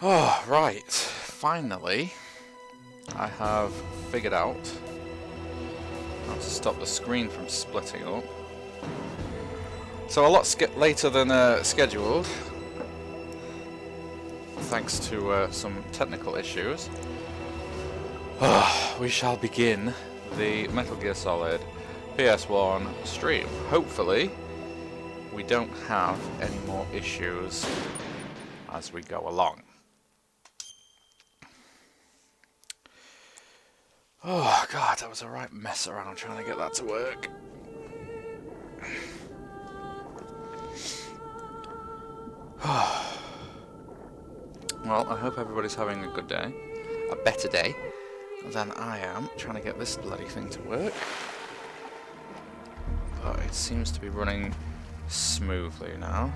Oh, right. Finally, I have figured out how to stop the screen from splitting up. So a lot later than scheduled, thanks to some technical issues. We shall begin the Metal Gear Solid PS1 stream. Hopefully, we don't have any more issues as we go along. Oh god, that was a right mess around trying to get that to work. Well, I hope everybody's having a good day. A better day than I am trying to get this bloody thing to work. But it seems to be running smoothly now.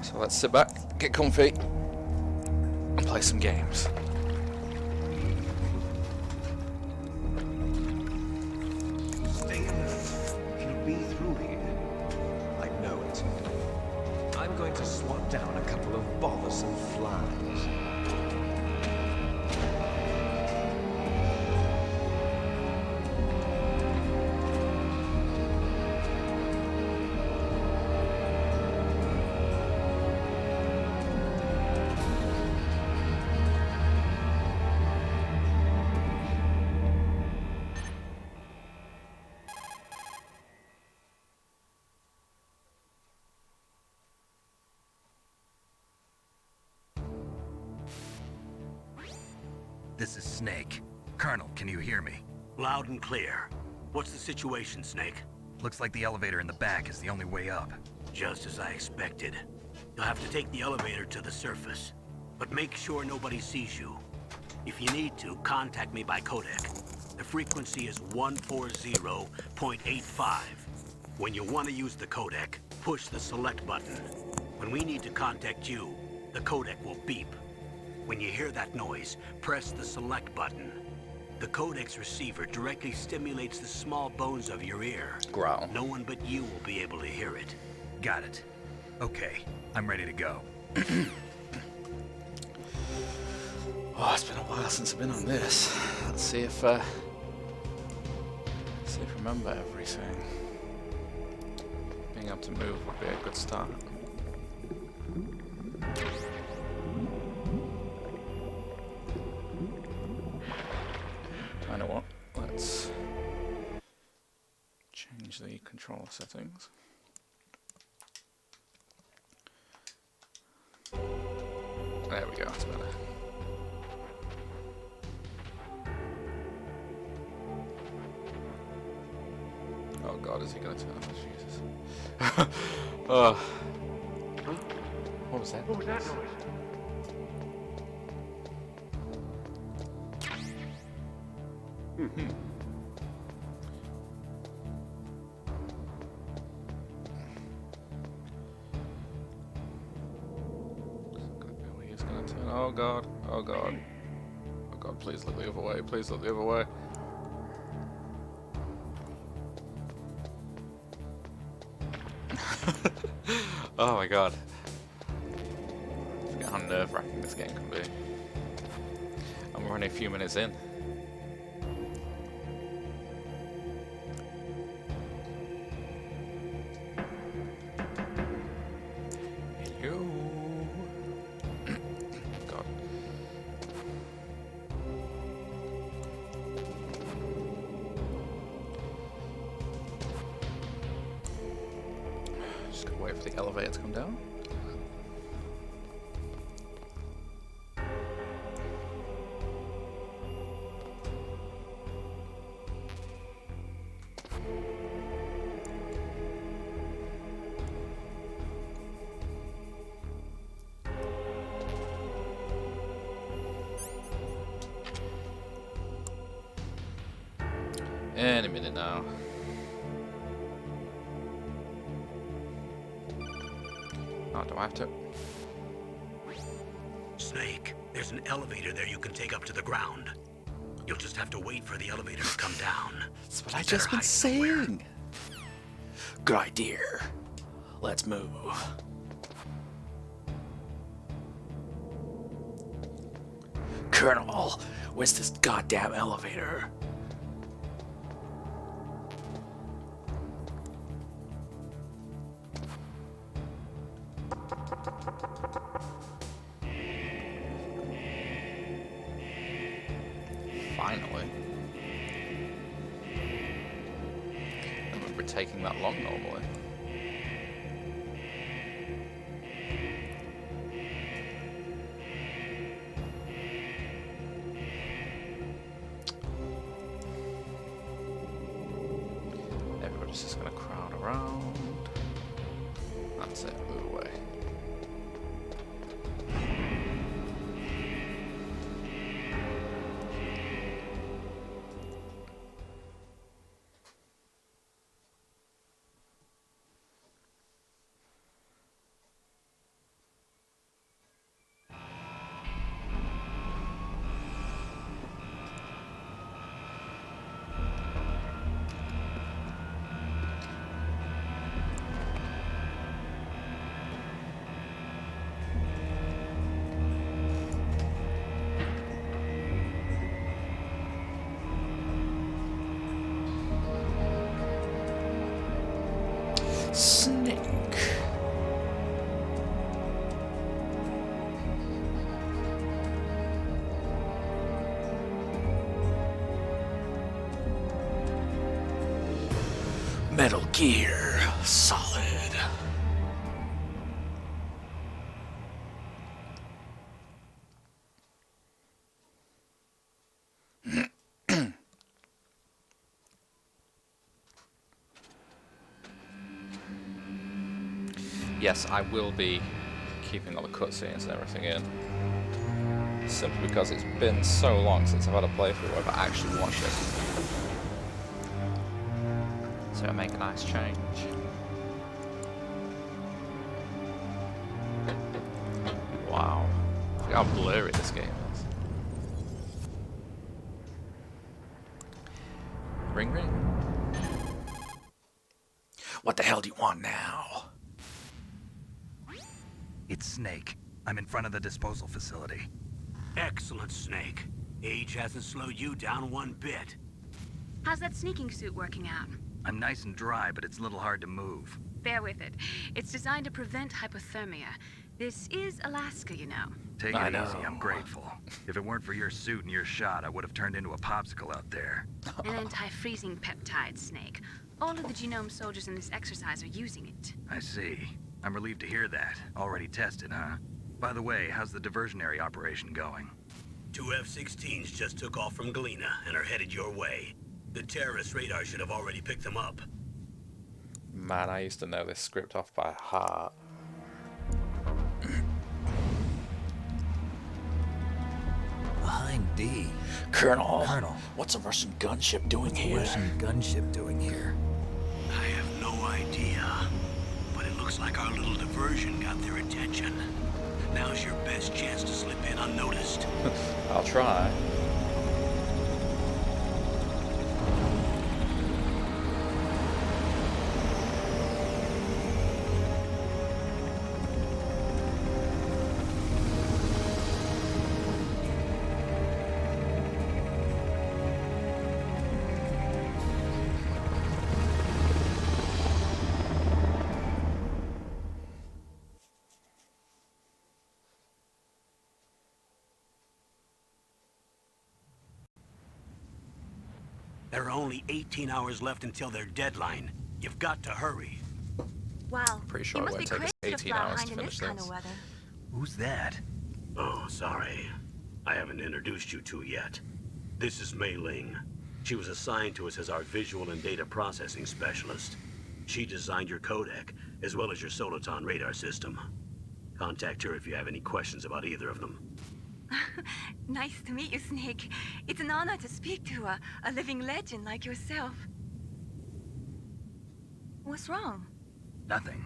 So let's sit back, get comfy, and play some games. Stay alert. He'll be through here. I know it. I'm going to swat down a couple of bothersome flies. This is Snake. Colonel, can you hear me? Loud and clear. What's the situation, Snake? Looks like the elevator in the back is the only way up. Just as I expected. You'll have to take the elevator to the surface. But make sure nobody sees you. If you need to, contact me by codec. The frequency is 140.85. When you want to use the codec, push the select button. When we need to contact you, the codec will beep. When you hear that noise, press the select button. The codec's receiver directly stimulates the small bones of your ear. Growl. No one but you will be able to hear it. Got it. Okay, I'm ready to go. Oh, it's been a while since I've been on this. Let's see if I remember everything. Being able to move would be a good start. I know what. Let's change the controller settings. There we go, that's better. Oh god, is he gonna turn? Oh, Jesus. Oh. What was that? What was that noise? He's gonna turn. Oh god, oh god. Oh god, please look the other way, please look the other way. Oh my god. I forget how nerve-wracking this game can be. And we're only a few minutes in. Hello. God. Just gonna wait for the elevator to come down. Any minute now. Oh, do I have to? Snake, there's an elevator there you can take up to the ground. You'll just have to wait for the elevator to come down. That's what I just been saying. Good idea. Let's move. Colonel, where's this goddamn elevator? Finally. I don't remember it taking that long normally. Everybody's just gonna crowd around. That's it, move away. Snake. Metal Gear Solid. Yes, I will be keeping all the cutscenes and everything in. Simply because it's been so long since I've had a playthrough where I've actually watched it. So it'll make a nice change. Wow. Look how blurry this game is. Ring ring. What the hell do you want now? It's Snake. I'm in front of the disposal facility. Excellent, Snake. Age hasn't slowed you down one bit. How's that sneaking suit working out? I'm nice and dry, but it's a little hard to move. Bear with it. It's designed to prevent hypothermia. This is Alaska, you know. Take I it know. easy, I'm grateful. If it weren't for your suit and your shot, I would have turned into a popsicle out there. An anti-freezing peptide, Snake. All of the genome soldiers in this exercise are using it. I see. I'm relieved to hear that. Already tested, huh? By the way, how's the diversionary operation going? 2 F-16s just took off from Galena and are headed your way. The terrorist radar should have already picked them up. Man, I used to know this script off by heart. Behind D. Colonel, Colonel. what's a Russian gunship doing What's a here? Russian gunship doing here? I have no idea, but it looks like our little diversion got their attention. Now's your best chance to slip in unnoticed. I'll try. There are only 18 hours left until their deadline. You've got to hurry. Wow. Pretty sure you it must won't be take us crazy to 18 fly hours behind to in finish this kind this. of weather. Who's that? Oh, sorry. I haven't introduced you two yet. This is Mei Ling. She was assigned to us as our visual and data processing specialist. She designed your codec, as well as your Soliton radar system. Contact her if you have any questions about either of them. Nice to meet you, Snake. It's an honor to speak to a living legend like yourself. What's wrong? Nothing.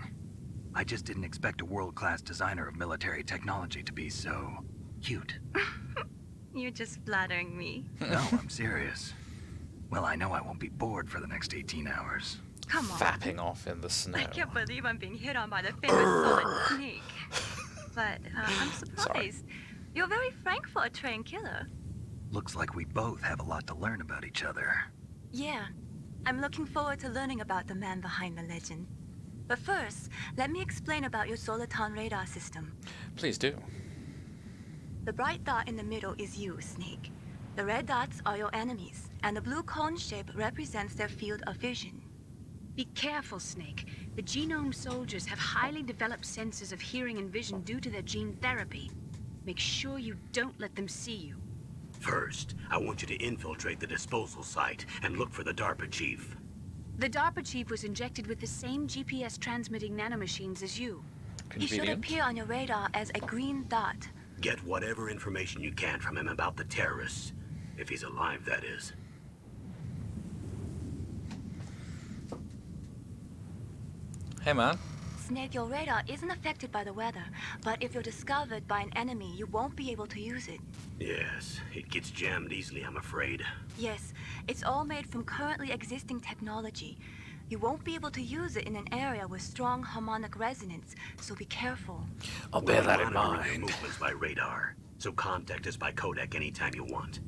I just didn't expect a world-class designer of military technology to be so cute. You're just flattering me. No, I'm serious. Well, I know I won't be bored for the next 18 hours. Come on. Fapping off in the snow. I can't believe I'm being hit on by the famous solid Snake. But I'm surprised. You're very frank for a trained killer. Looks like we both have a lot to learn about each other. Yeah, I'm looking forward to learning about the man behind the legend. But first, let me explain about your Soliton radar system. Please do. The bright dot in the middle is you, Snake. The red dots are your enemies, and the blue cone shape represents their field of vision. Be careful, Snake. The genome soldiers have highly developed senses of hearing and vision due to their gene therapy. Make sure you don't let them see you. First, I want you to infiltrate the disposal site and look for the DARPA chief. The DARPA chief was injected with the same GPS transmitting nanomachines as you. He should Convenient. appear on your radar as a green dot. Get whatever information you can from him about the terrorists. If he's alive, that is. Hey, man. Snake, your radar isn't affected by the weather, but if you're discovered by an enemy, you won't be able to use it. Yes, it gets jammed easily, I'm afraid. Yes, it's all made from currently existing technology. You won't be able to use it in an area with strong harmonic resonance, so be careful. I'll bear that We're in monitoring your mind. movements by radar, so contact us by codec anytime you want.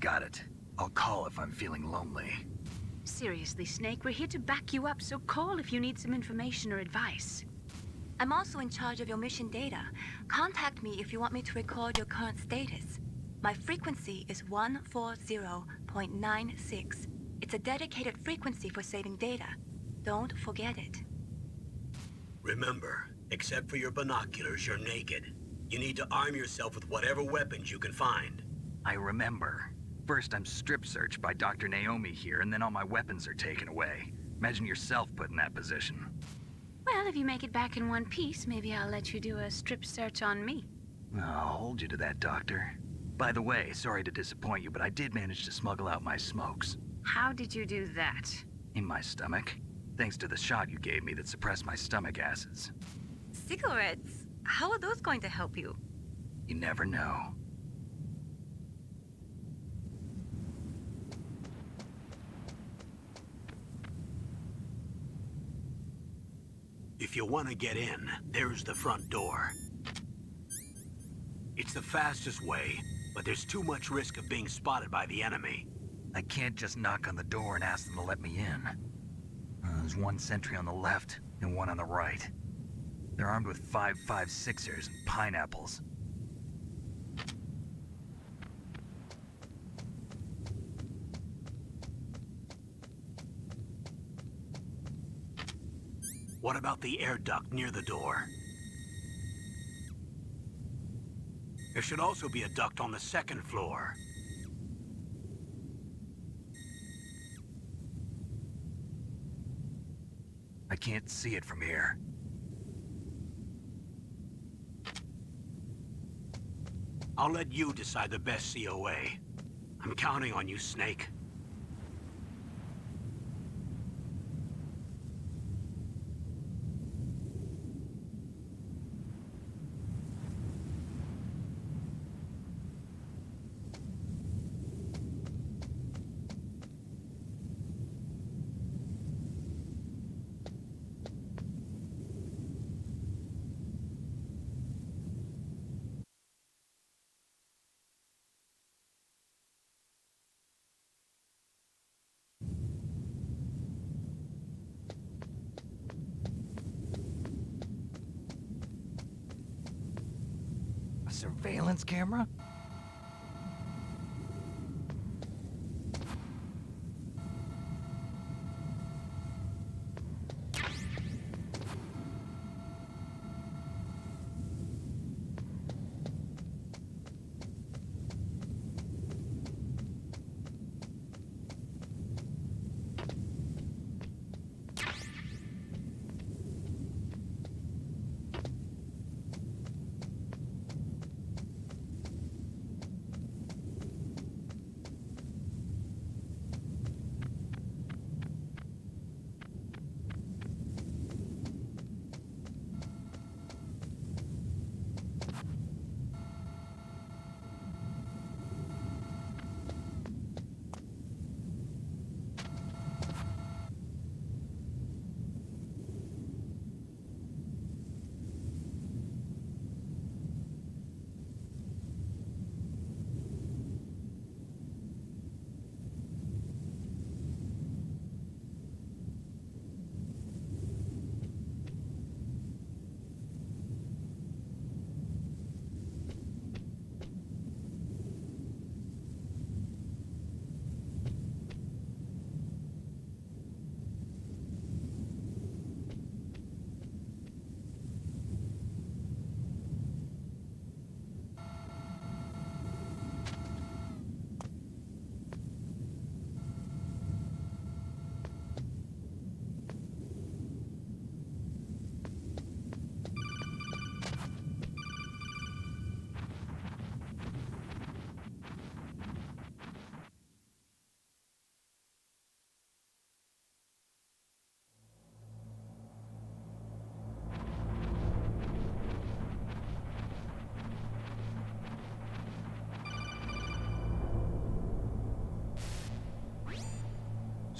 Got it. I'll call if I'm feeling lonely. Seriously, Snake, we're here to back you up, so call if you need some information or advice. I'm also in charge of your mission data. Contact me if you want me to record your current status. My frequency is 140.96. It's a dedicated frequency for saving data. Don't forget it. Remember, except for your binoculars, you're naked. You need to arm yourself with whatever weapons you can find. I remember. First, I'm strip searched by Dr. Naomi here, and then all my weapons are taken away. Imagine yourself put in that position. Well, if you make it back in one piece, maybe I'll let you do a strip search on me. I'll hold you to that, Doctor. By the way, sorry to disappoint you, but I did manage to smuggle out my smokes. How did you do that? In my stomach. Thanks to the shot you gave me that suppressed my stomach acids. Cigarettes? How are those going to help you? You never know. If you want to get in, there's the front door. It's the fastest way, but there's too much risk of being spotted by the enemy. I can't just knock on the door and ask them to let me in. There's one sentry on the left and one on the right. They're armed with 5.56ers and pineapples. What about the air duct near the door? There should also be a duct on the second floor. I can't see it from here. I'll let you decide the best COA. I'm counting on you, Snake. A surveillance camera?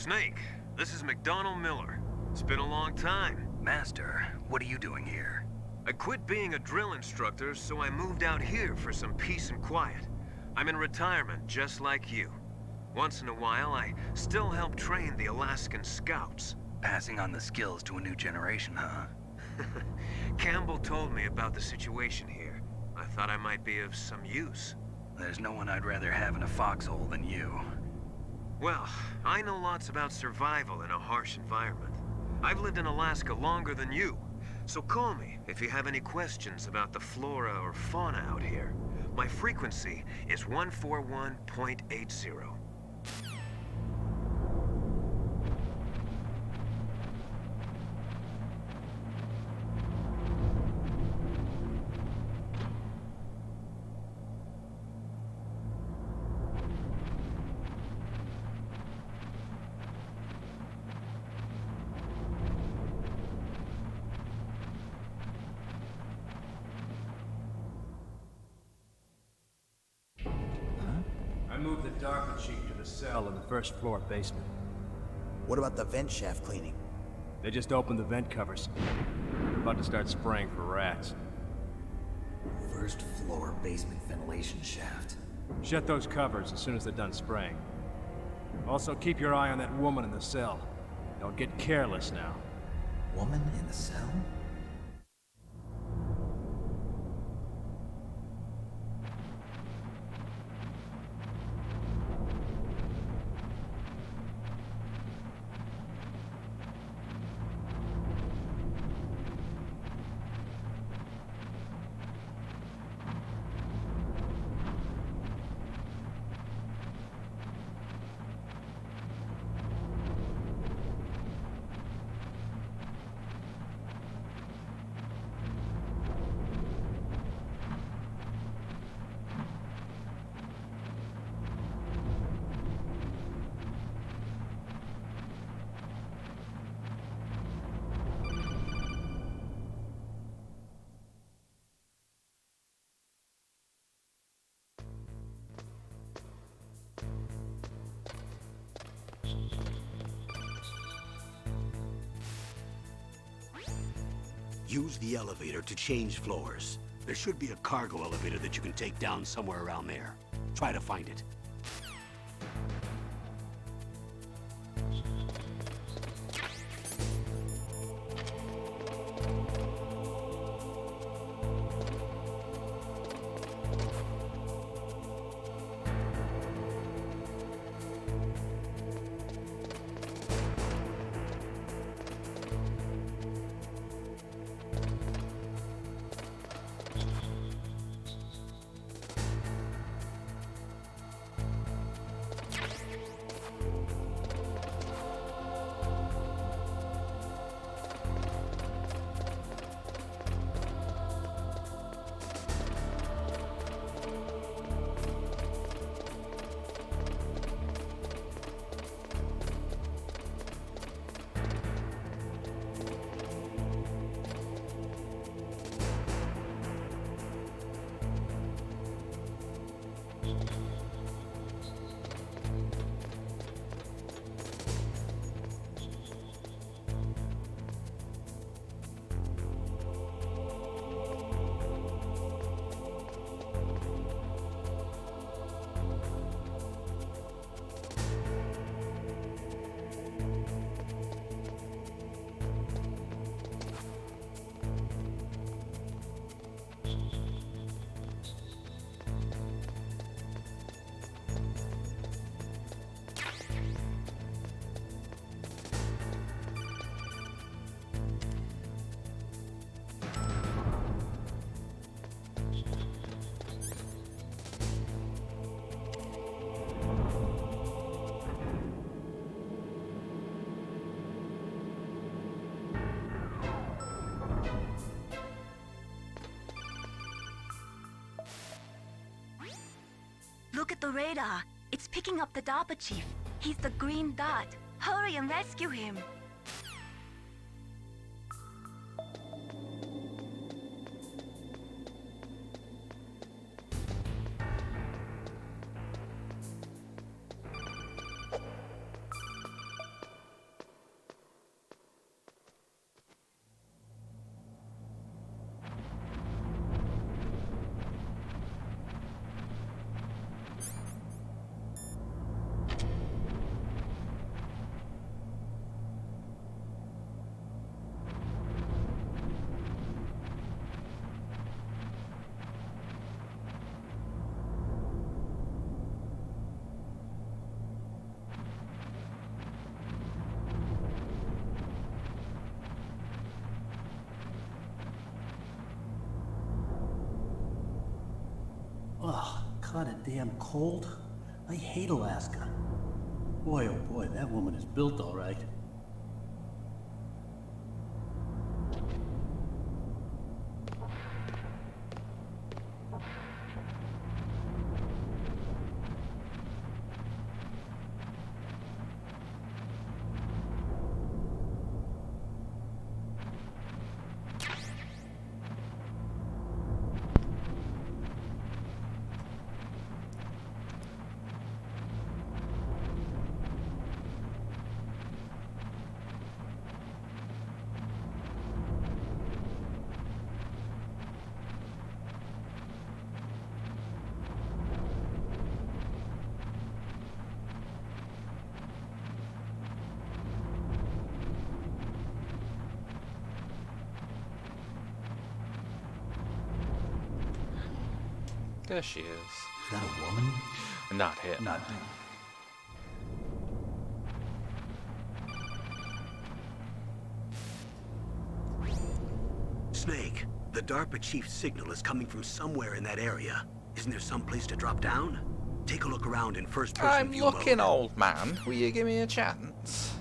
Snake, this is McDonald Miller. It's been a long time. Master, what are you doing here? I quit being a drill instructor, so I moved out here for some peace and quiet. I'm in retirement, just like you. Once in a while, I still help train the Alaskan Scouts. Passing on the skills to a new generation, huh? Campbell told me about the situation here. I thought I might be of some use. There's no one I'd rather have in a foxhole than you. Well, I know lots about survival in a harsh environment. I've lived in Alaska longer than you, so call me if you have any questions about the flora or fauna out here. My frequency is 141.80. I moved the Darker Chief to the cell in the first floor basement. What about the vent shaft cleaning? They just opened the vent covers. They're about to start spraying for rats. First floor basement ventilation shaft. Shut those covers as soon as they're done spraying. Also, keep your eye on that woman in the cell. Don't get careless now. Woman in the cell? Use the elevator to change floors. There should be a cargo elevator that you can take down somewhere around there. Try to find it. Look at the radar. It's picking up the DARPA chief. He's the green dot. Hurry and rescue him. caught it damn cold? I hate Alaska. Boy, oh boy, that woman is built all right. There she is. Is that a woman? Not him. Not. Snake, the DARPA chief's signal is coming from somewhere in that area. Isn't there some place to drop down? Take a look around in first-person I'm view looking, mode. old man. Will you give me a chance?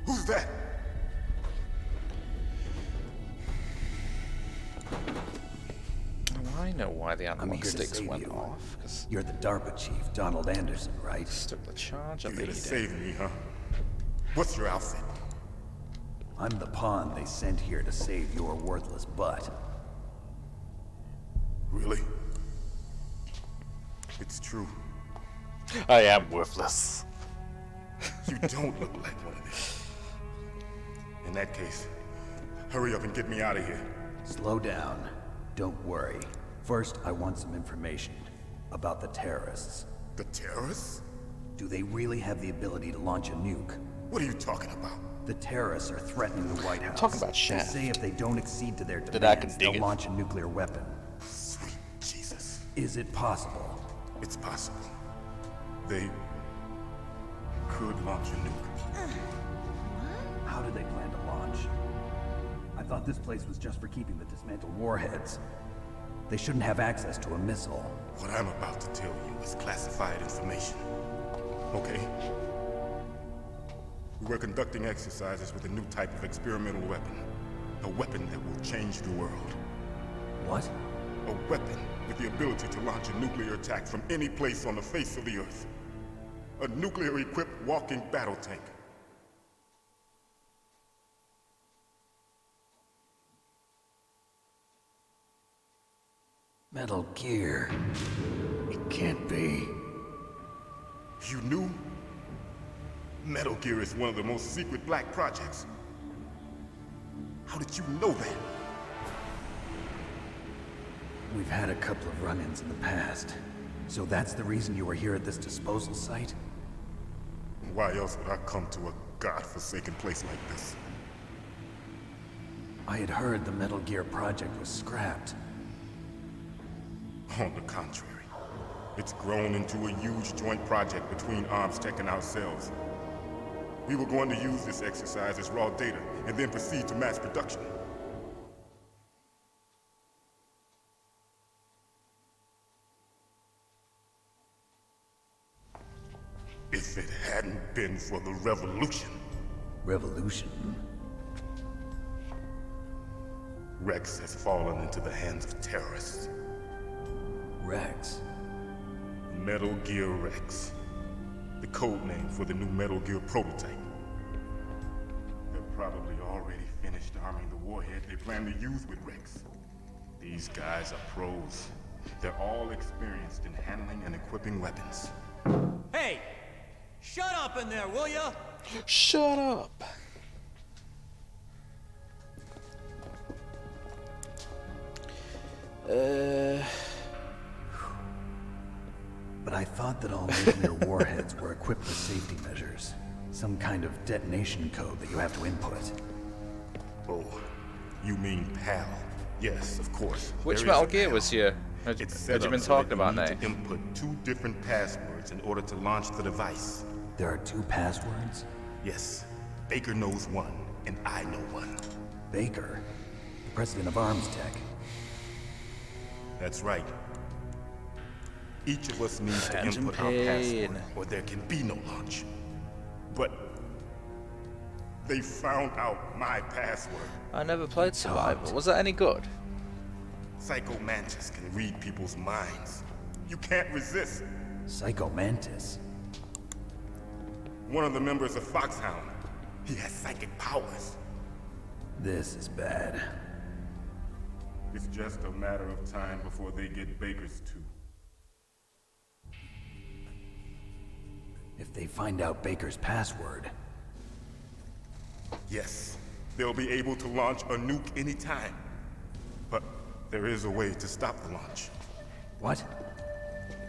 Who's that? Oh, I know why the I'm analog here to sticks save went you. off. Because You're the DARPA chief, Donald Anderson, right? took the charge of You're here to leading. save me, huh? What's your outfit? I'm the pawn they sent here to save your worthless butt. Really? It's true. I am worthless. You don't look like one of these. In that case, hurry up and get me out of here. Slow down. Don't worry. First, I want some information about the terrorists. The terrorists? Do they really have the ability to launch a nuke? What are you talking about? The terrorists are threatening the White House. Talk about They Shaft. say if they don't accede to their That I can demands, dig they'll it. launch a nuclear weapon. Sweet Jesus. Is it possible? It's possible. They could launch a nuke. How do they plan to launch? I thought this place was just for keeping the dismantled warheads. They shouldn't have access to a missile. What I'm about to tell you is classified information. Okay? We were conducting exercises with a new type of experimental weapon. A weapon that will change the world. What? A weapon with the ability to launch a nuclear attack from any place on the face of the Earth. A nuclear-equipped walking battle tank. Metal Gear. It can't be. You knew? Metal Gear is one of the most secret black projects. How did you know that? We've had a couple of run-ins in the past. So that's the reason you were here at this disposal site? Why else would I come to a godforsaken place like this? I had heard the Metal Gear project was scrapped. On the contrary, it's grown into a huge joint project between ArmsTech and ourselves. We were going to use this exercise as raw data and then proceed to mass production. If it hadn't been for the revolution, Revolution? Rex has fallen into the hands of terrorists. Rex? Metal Gear Rex. The code name for the new Metal Gear prototype. They're probably already finished arming the warhead they plan to use with Rex. These guys are pros. They're all experienced in handling and equipping weapons. Hey! Shut up in there, will ya? Shut up. But I thought that all nuclear warheads were equipped with safety measures. Some kind of detonation code that you have to input. Oh, you mean PAL. Yes, of course. Which There Metal is a Gear panel. was you? It's Had set you up been so that talking about, you need Nate? to input 2 different passwords in order to launch the device. There are 2 passwords? Yes. Baker knows one, and I know one. Baker, the president of Arms Tech. That's right. Each of us needs to Phantom input our Pain. password, or there can be no launch. But they found out my password. I never played Survival. Was that any good? Psycho Mantis can read people's minds. You can't resist. Psycho Mantis? One of the members of Foxhound. He has psychic powers. This is bad. It's just a matter of time before they get Baker's too. If they find out Baker's password... Yes, they'll be able to launch a nuke anytime. But there is a way to stop the launch. What?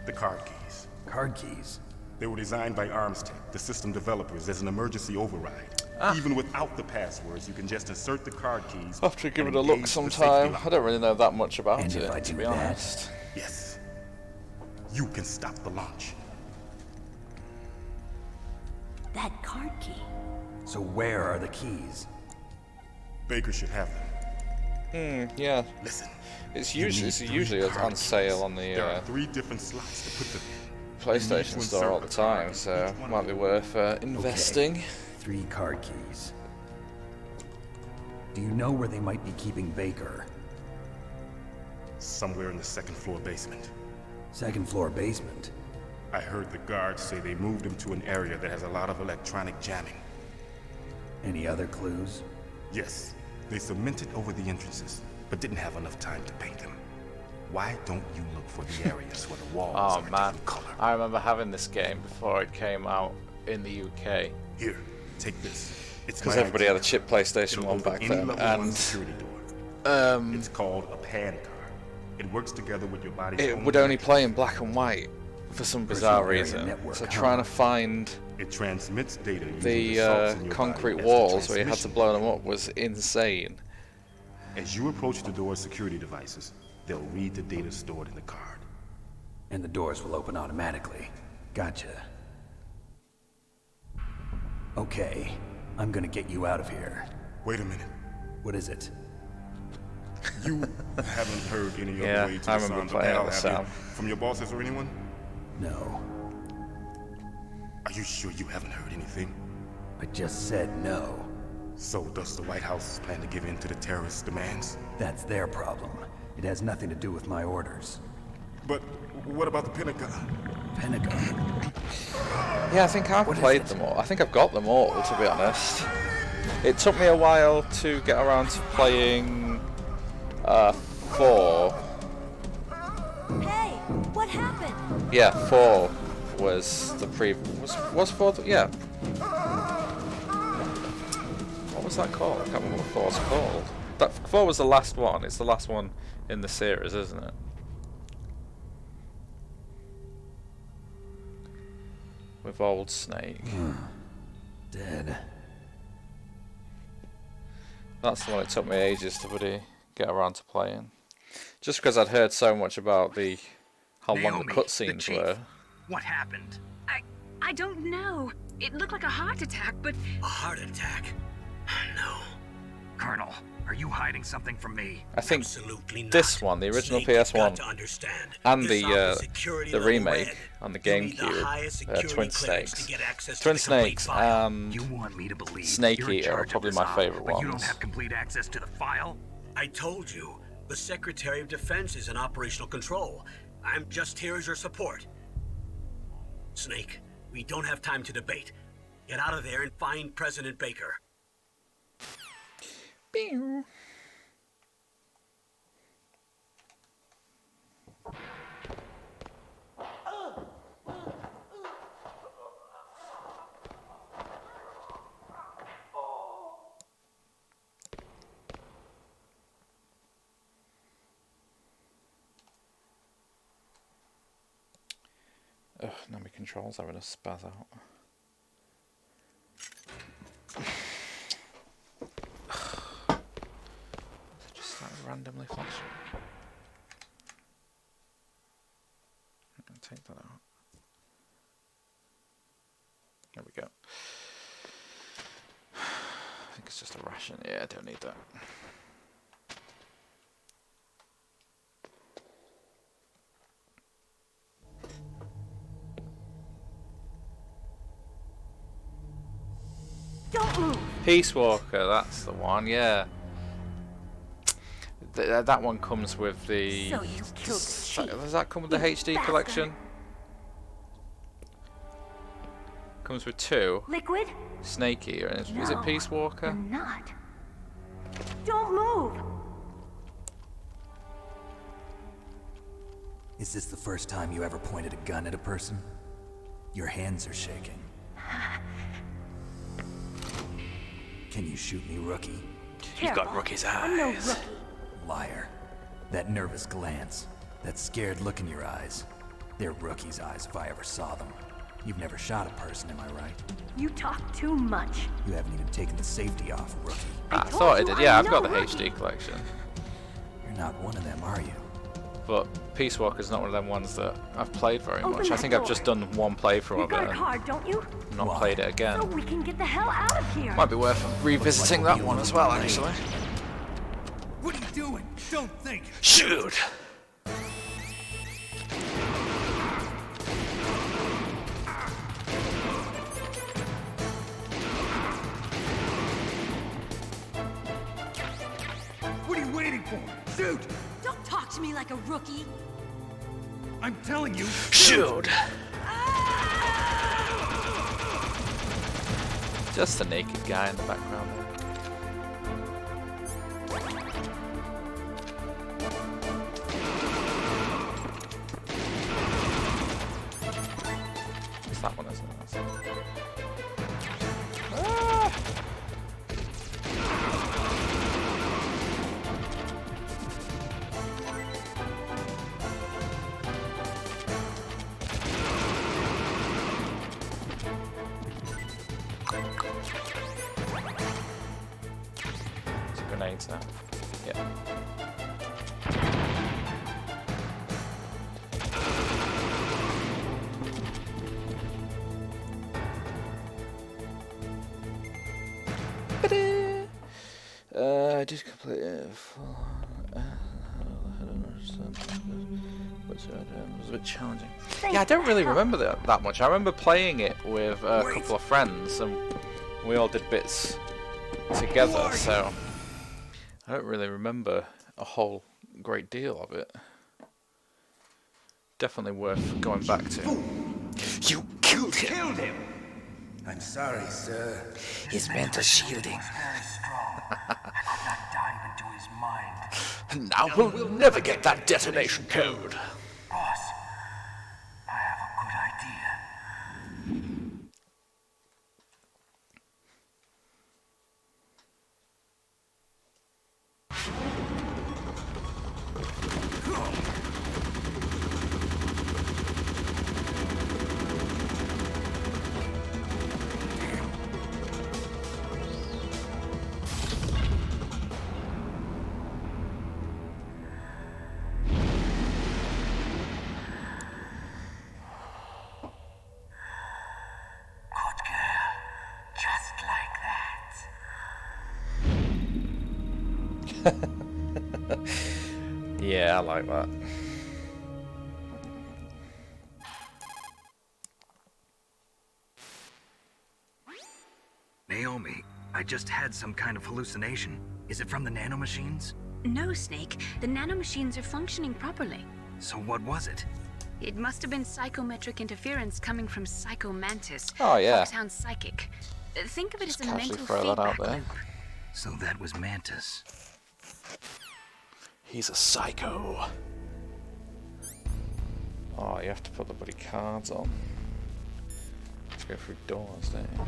The card keys. Card keys? They were designed by Arms Tech, the system developers, as an emergency override. Even without the passwords, you can just insert the card keys. I'll have to give and it a look engage the sometime. safety I don't really know that much about And it, if I to do be that? honest. Yes. You can stop the launch. That card key. So where are the keys? Baker should have them. Yeah. Listen. It's you usually need 3 card on sale keys. on the There are 3 different slots to put them in. PlayStation Store all the time, so might be worth investing. Okay. 3 card keys. Do you know where they might be keeping Baker? Somewhere in the 2nd floor basement. 2nd floor basement? I heard the guards say they moved him to an area that has a lot of electronic jamming. Any other clues? Yes, they cemented over the entrances, but didn't have enough time to paint them. Why don't you look for the areas where the walls are a different color? I remember having this game before it came out in the UK. Here, take this. It's Because my everybody idea. had a chip PlayStation It'll 1 open back any then, level 1 and security door. It's called a pan card. It works together with your body's it own would only electrical play in black and white for some bizarre area reason. network, So huh? trying to find It transmits data using the salts in your concrete body as the walls where you had to transmission. blow them up was insane. As you approach the door's security devices, they'll read the data stored in the card. And the doors will open automatically. Gotcha. Okay, I'm gonna get you out of here. Wait a minute. What is it? You haven't heard any Yeah, other way to I remember disarm the playing panel, the have you? sound. From your bosses or anyone? No. Are you sure you haven't heard anything? I just said no. So does the White House plan to give in to the terrorists' demands? That's their problem. It has nothing to do with my orders. But what about the Pentagon? Pentagon? Yeah, I think I've What is played it? them all. I think I've got them all, to be honest. It took me a while to get around to playing 4. Hey, what happened? Yeah, 4 was the was 4 yeah. What was that called? I can't remember what 4 was called. That 4 was the last one. It's the last one in the series, isn't it? With old Snake. Dead. That's the one it took me ages to really get around to playing. Just because I'd heard so much about how long the Naomi, cutscenes chief. were. What happened? I don't know. It looked like a heart attack, but A heart attack? No. Colonel, are you hiding something from me? I think Absolutely not. this one, the original Snake, you've got PS1, to understand. and This office security the level remake red. on the You need the highest GameCube, security Twin clearance Snakes. to get access to Twin the complete Snakes file. and You want me to believe Snake you're in Eater are charge of probably this my op, favorite but you don't ones. have complete access to the file? I told you, the Secretary of Defense is in operational control. I'm just here as your support. Snake, we don't have time to debate. Get out of there and find President Baker. Pew. Ugh, now my controls having a spaz out. Just started randomly flashing? Take that out. There we go. I think it's just a ration. Yeah, I don't need that. Don't move. Peace Walker, that's the one. Yeah. That one comes with the. So you killed the chief. Does that come with the HD bastard. collection? Comes with 2. Liquid? Snakey, or is No, it Peace Walker? I'm not. Don't move. Is this the first time you ever pointed a gun at a person? Your hands are shaking. Can you shoot me, rookie? You've got rookie's I'm no rookie. Liar. That nervous glance, that scared look in your eyes. They're rookie's eyes if I ever saw them. You've never shot a person, am I right? You talk too much. You haven't even taken the safety off, rookie. I told thought I you did. I'm Yeah, I've no got the rookie. HD collection. You're not one of them, are you? But Peace Walker's not one of them ones that I've played very Open much. I that think I've door. just done one playthrough You of got it a and card, don't you? not Why? played it again. So we can get the hell out of here. Might be worth revisiting that one as well, actually. What are you doing? Don't think. Shoot! What are you waiting for? Shoot! Don't talk to me like a rookie. I'm telling you. Shoot! Just a naked guy in the background. It's that one, isn't it? Ah! It's grenades now. Yeah. I did complete it. I don't understand. It was a bit challenging. Yeah, I don't really remember that much. I remember playing it with a couple of friends, and we all did bits together. So I don't really remember a whole great deal of it. Definitely worth going back to. You killed him! Killed him! I'm sorry, sir. His mental shielding. Dive into his mind. Now we'll never get that detonation code. Boss, I have a good idea. Good girl. Just like that. Yeah, I like that. Naomi, I just had some kind of hallucination. Is it from the nanomachines? No, Snake. The nanomachines are functioning properly. So what was it? It must have been psychometric interference coming from Psycho Mantis. Oh, yeah. Foxhound Psychic. Think of it as a casually mental throw that out feedback there. loop. So that was Mantis. He's a psycho. Oh, you have to put the bloody cards on. Let's go through doors, don't you?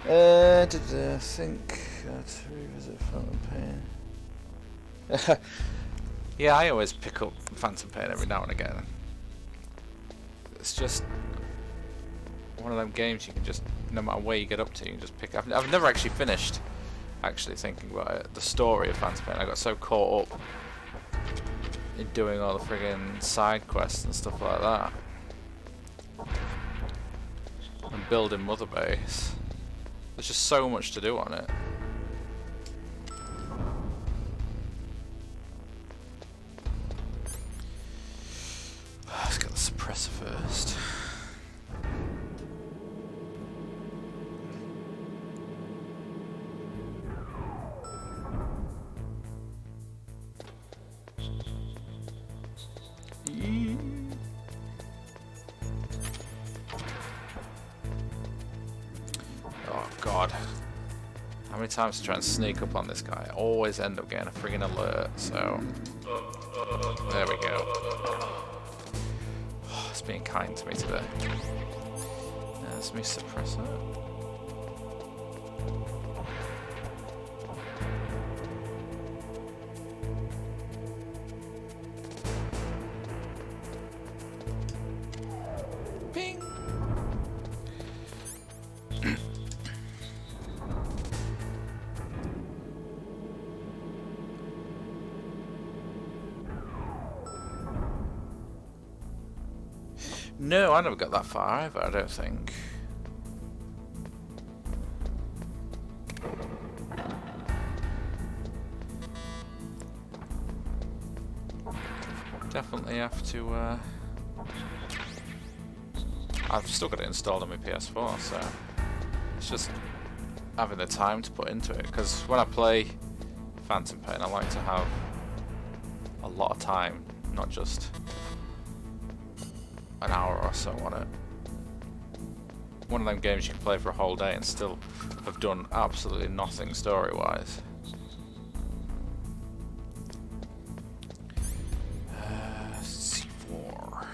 Did I think to revisit Phantom Pain? Yeah, I always pick up Phantom Pain every now and again. It's just one of them games you can just, no matter where you get up to, you can just pick up. I've never actually finished actually thinking about it. The story of Phantom Pain, I got so caught up in doing all the friggin' side quests and stuff like that. And building Mother Base. There's just so much to do on it. Let's get the suppressor first. Oh god. How many times to try and sneak up on this guy? I always end up getting a friggin' alert, so... There we go. Oh, it's being kind to me today. There's me suppressor. Ping! No, I never got that far either, I don't think. Definitely have to, I've still got it installed on my PS4, so it's just having the time to put into it, because when I play Phantom Pain, I like to have a lot of time, not just an hour or so on it. One of them games you can play for a whole day and still have done absolutely nothing story-wise. C4.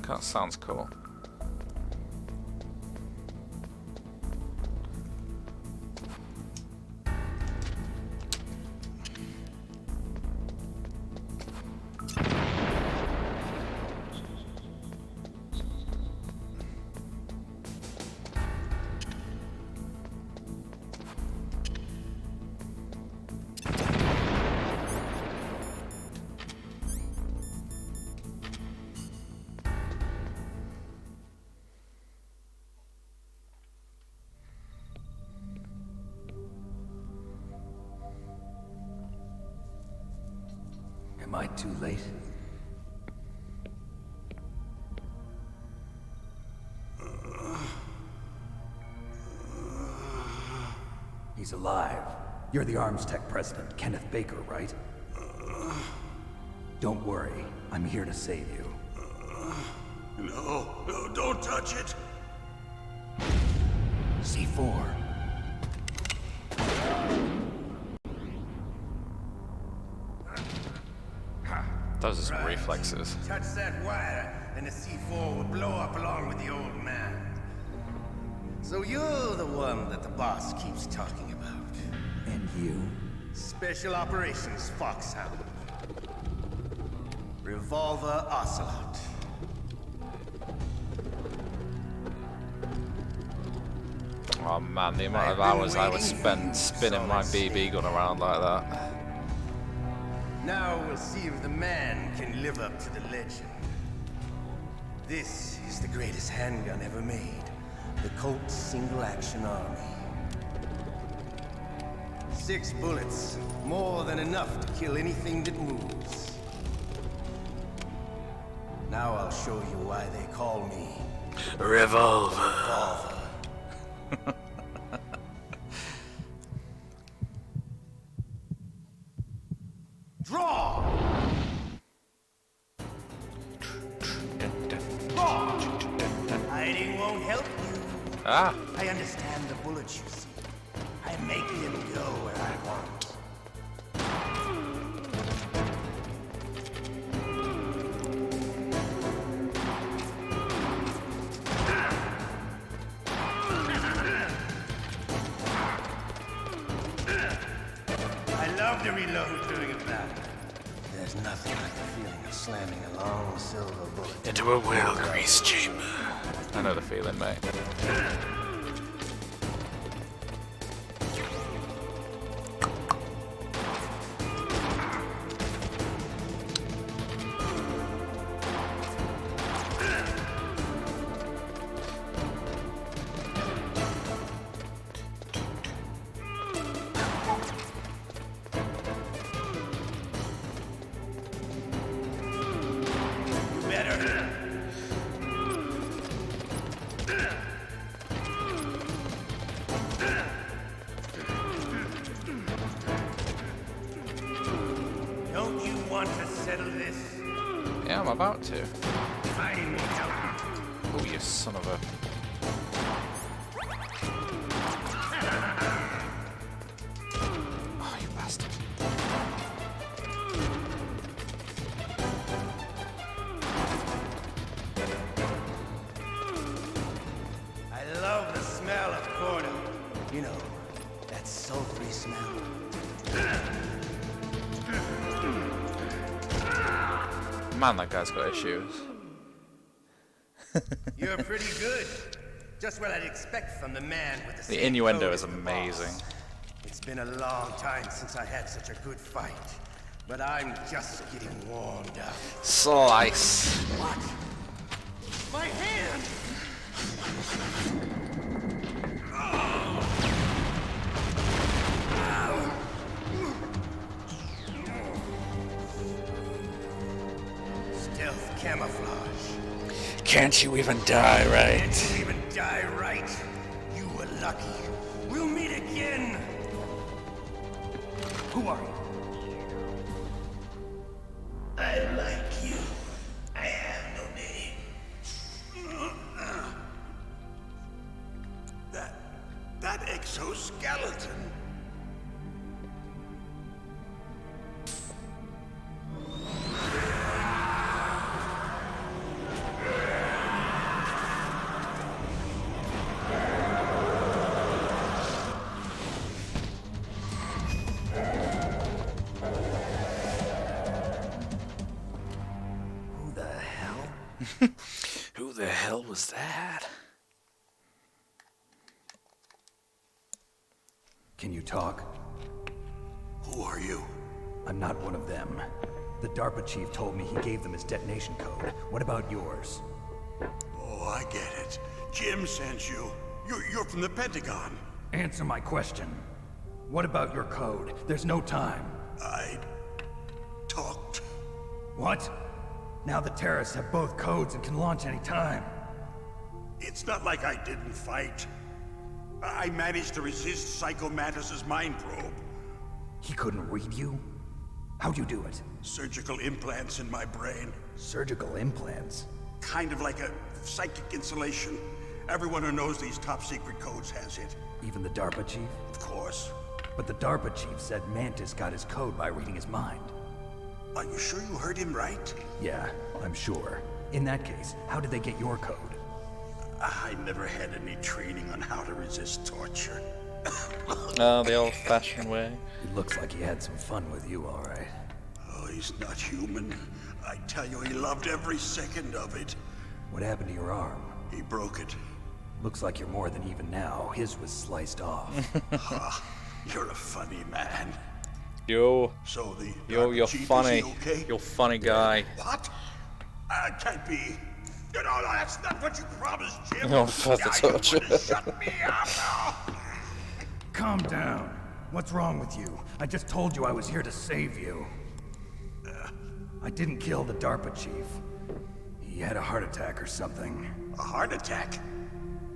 That sounds cool. Am I too late? He's alive. You're the Arms Tech president, Kenneth Baker, right? Don't worry. I'm here to save you. No, don't touch it! C4. Those are some reflexes. Touch that wire, and the C4 will blow up along with the old man. So you're the one that the boss keeps talking about. And you? Special Operations Foxhound. Revolver Ocelot. Oh man, the amount of hours I would spend spinning my BB gun around like that. Now we'll see if the man can live up to the legend. This is the greatest handgun ever made. The Colt Single Action Army. 6 bullets, more than enough to kill anything that moves. Now I'll show you why they call me Revolver. Draw! Hiding won't help you. Ah. I understand the bullets you see. I make them go where I want. love to reload during a battle. There's nothing like the feeling of slamming a long silver bullet into a well-greased chamber. I know the feeling, mate. Don't you want to settle this? Yeah, I'm about to. I need help. Oh, you son of a... Oh, you bastard. I love the smell of corn. You know, that sultry smell. Man, that guy's got issues. You're pretty good. Just what I'd expect from the man with the The innuendo is amazing. It's been a long time since I had such a good fight, but I'm just getting warmed up. Slice. What? My hand! Stealth camouflage. Can't you even die right? Can't you even die right? You were lucky. We'll meet again. Who are you? I like you. I have no name. That exoskeleton. Who the hell was that? Can you talk? Who are you? I'm not one of them. The DARPA chief told me he gave them his detonation code. What about yours? Oh, I get it. Jim sent you. You're from the Pentagon. Answer my question. What about your code? There's no time. I talked. What? Now the terrorists have both codes and can launch any time. It's not like I didn't fight. I managed to resist Psycho Mantis's mind probe. He couldn't read you? How'd you do it? Surgical implants in my brain. Surgical implants? Kind of like a psychic insulation. Everyone who knows these top secret codes has it. Even the DARPA chief? Of course. But the DARPA chief said Mantis got his code by reading his mind. Are you sure you heard him right? Yeah, I'm sure. In that case, how did they get your code? I never had any training on how to resist torture. Oh, the old-fashioned way. It looks like he had some fun with you, all right. Oh, he's not human. I tell you, he loved every second of it. What happened to your arm? He broke it. Looks like you're more than even now. His was sliced off. You're a funny man. Yo. So the You're chief, funny. is he okay? You're funny guy. What? Can't be. You know, that's not what you promised, Jim. Oh, for the torture. Shut me up. Calm down. What's wrong with you? I just told you I was here to save you. I didn't kill the DARPA chief. He had a heart attack or something. A heart attack?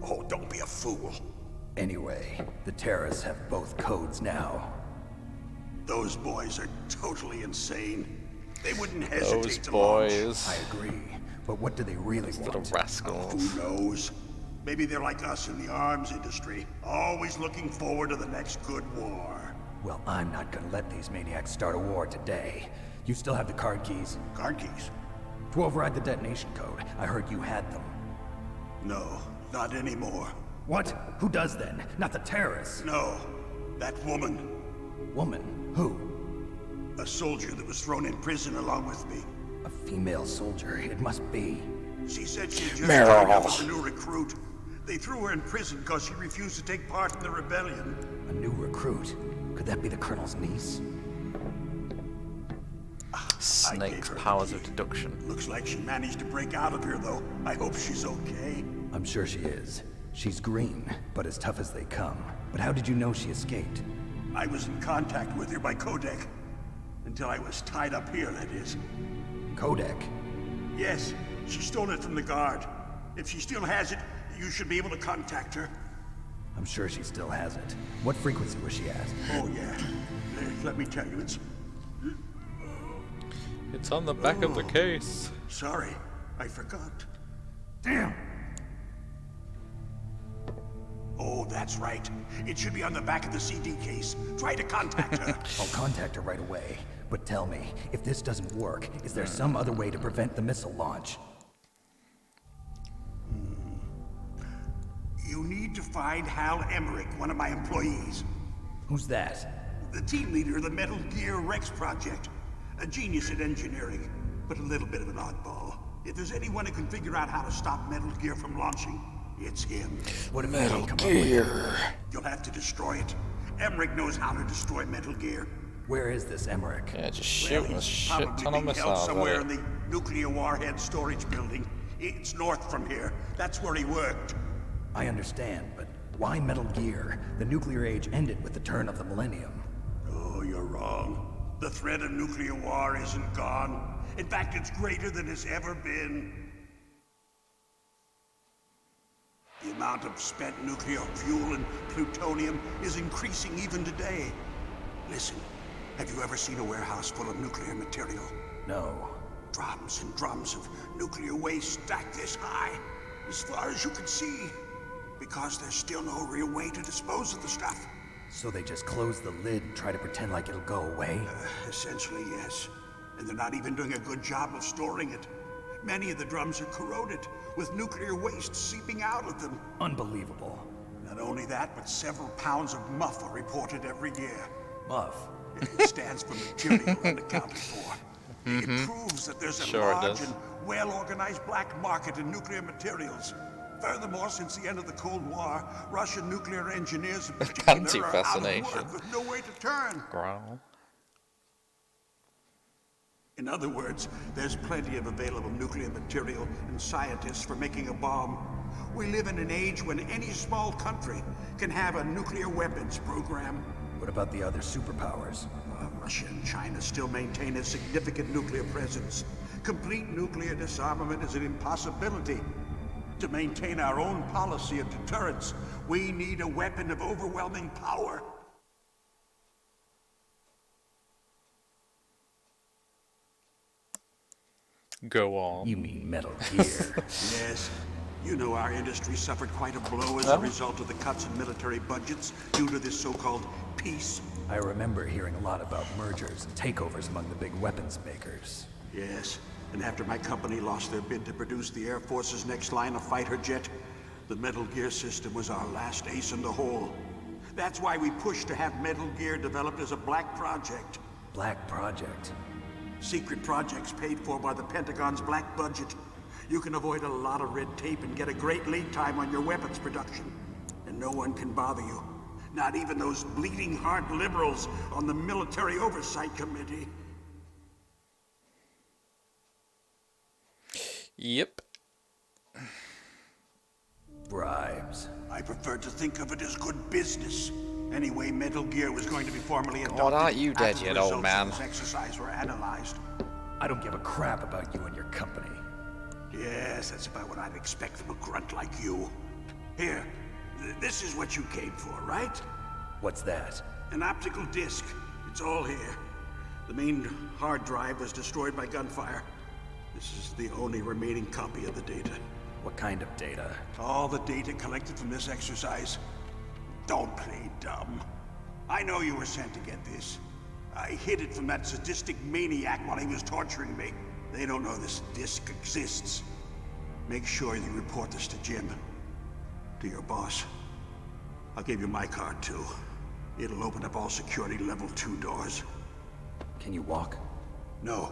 Oh, don't be a fool. Anyway, the terrorists have both codes now. Those boys are totally insane. They wouldn't hesitate Those to boys. launch. I agree. But what do they really want? Little rascals. Who knows? Maybe they're like us in the arms industry, always looking forward to the next good war. Well, I'm not gonna let these maniacs start a war today. You still have the card keys? Card keys? To override the detonation code. I heard you had them. No, not anymore. What? Who does then? Not the terrorists. No, that woman. Woman? Who? A soldier that was thrown in prison along with me. A female soldier, it must be. She said she had just joined up as a new recruit. They threw her in prison because she refused to take part in the rebellion. A new recruit? Could that be the Colonel's niece? Snake's powers of deduction. Looks like she managed to break out of here, though. I hope she's okay. I'm sure she is. She's green, but as tough as they come. But how did you know she escaped? I was in contact with her by codec. Until I was tied up here, that is. Codec? Yes, she stole it from the guard. If she still has it, you should be able to contact her. I'm sure she still has it. What frequency was she at? Oh, yeah. Let me tell you, It's on the back of the case. Sorry, I forgot. Damn! Oh, that's right. It should be on the back of the CD case. Try to contact her. I'll contact her right away. But tell me, if this doesn't work, is there some other way to prevent the missile launch? You need to find Hal Emmerich, one of my employees. Who's that? The team leader of the Metal Gear Rex project. A genius at engineering, but a little bit of an oddball. If there's anyone who can figure out how to stop Metal Gear from launching, it's him. What if Metal Gear? You'll have to destroy it. Emmerich knows how to destroy Metal Gear. Where is this Emmerich? Yeah, just shooting a shit ton of being held missiles somewhere at in it. the nuclear warhead storage building. It's north from here. That's where he worked. I understand, but why Metal Gear? The nuclear age ended with the turn of the millennium. Oh, you're wrong. The threat of nuclear war isn't gone. In fact, it's greater than it's ever been. The amount of spent nuclear fuel and plutonium is increasing even today. Listen, have you ever seen a warehouse full of nuclear material? No. Drums and drums of nuclear waste stacked this high, as far as you can see, because there's still no real way to dispose of the stuff. So they just close the lid and try to pretend like it'll go away? Essentially, yes. And they're not even doing a good job of storing it. Many of the drums are corroded, with nuclear waste seeping out of them. Unbelievable. Not only that, but several pounds of muff are reported every year. Muff? It stands for material unaccounted for. It proves that there's a large and well-organized black market in nuclear materials. Furthermore, since the end of the Cold War, Russian nuclear engineers in particular are out of work with no way to turn. Growl. In other words, there's plenty of available nuclear material and scientists for making a bomb. We live in an age when any small country can have a nuclear weapons program. What about the other superpowers? Russia and China still maintain a significant nuclear presence. Complete nuclear disarmament is an impossibility. To maintain our own policy of deterrence, we need a weapon of overwhelming power. Go on. You mean Metal Gear? Yes. You know our industry suffered quite a blow as a result of the cuts in military budgets due to this so-called peace. I remember hearing a lot about mergers and takeovers among the big weapons makers. Yes. And after my company lost their bid to produce the Air Force's next line of fighter jet, the Metal Gear system was our last ace in the hole. That's why we pushed to have Metal Gear developed as a black project. Black project? Secret projects paid for by the Pentagon's black budget. You can avoid a lot of red tape and get a great lead time on your weapons production. And no one can bother you. Not even those bleeding heart liberals on the Military Oversight Committee. Yep. Bribes. I prefer to think of it as good business. Anyway, Metal Gear was going to be formally adopted. God, aren't you dead after yet, the old results man? of this exercise were analyzed. I don't give a crap about you and your company. Yes, that's about what I'd expect from a grunt like you. Here, this is what you came for, right? What's that? An optical disc. It's all here. The main hard drive was destroyed by gunfire. This is the only remaining copy of the data. What kind of data? All the data collected from this exercise. Don't play dumb. I know you were sent to get this. I hid it from that sadistic maniac while he was torturing me. They don't know this disc exists. Make sure you report this to Jim. To your boss. I'll give you my card too. It'll open up all security level 2 doors. Can you walk? No.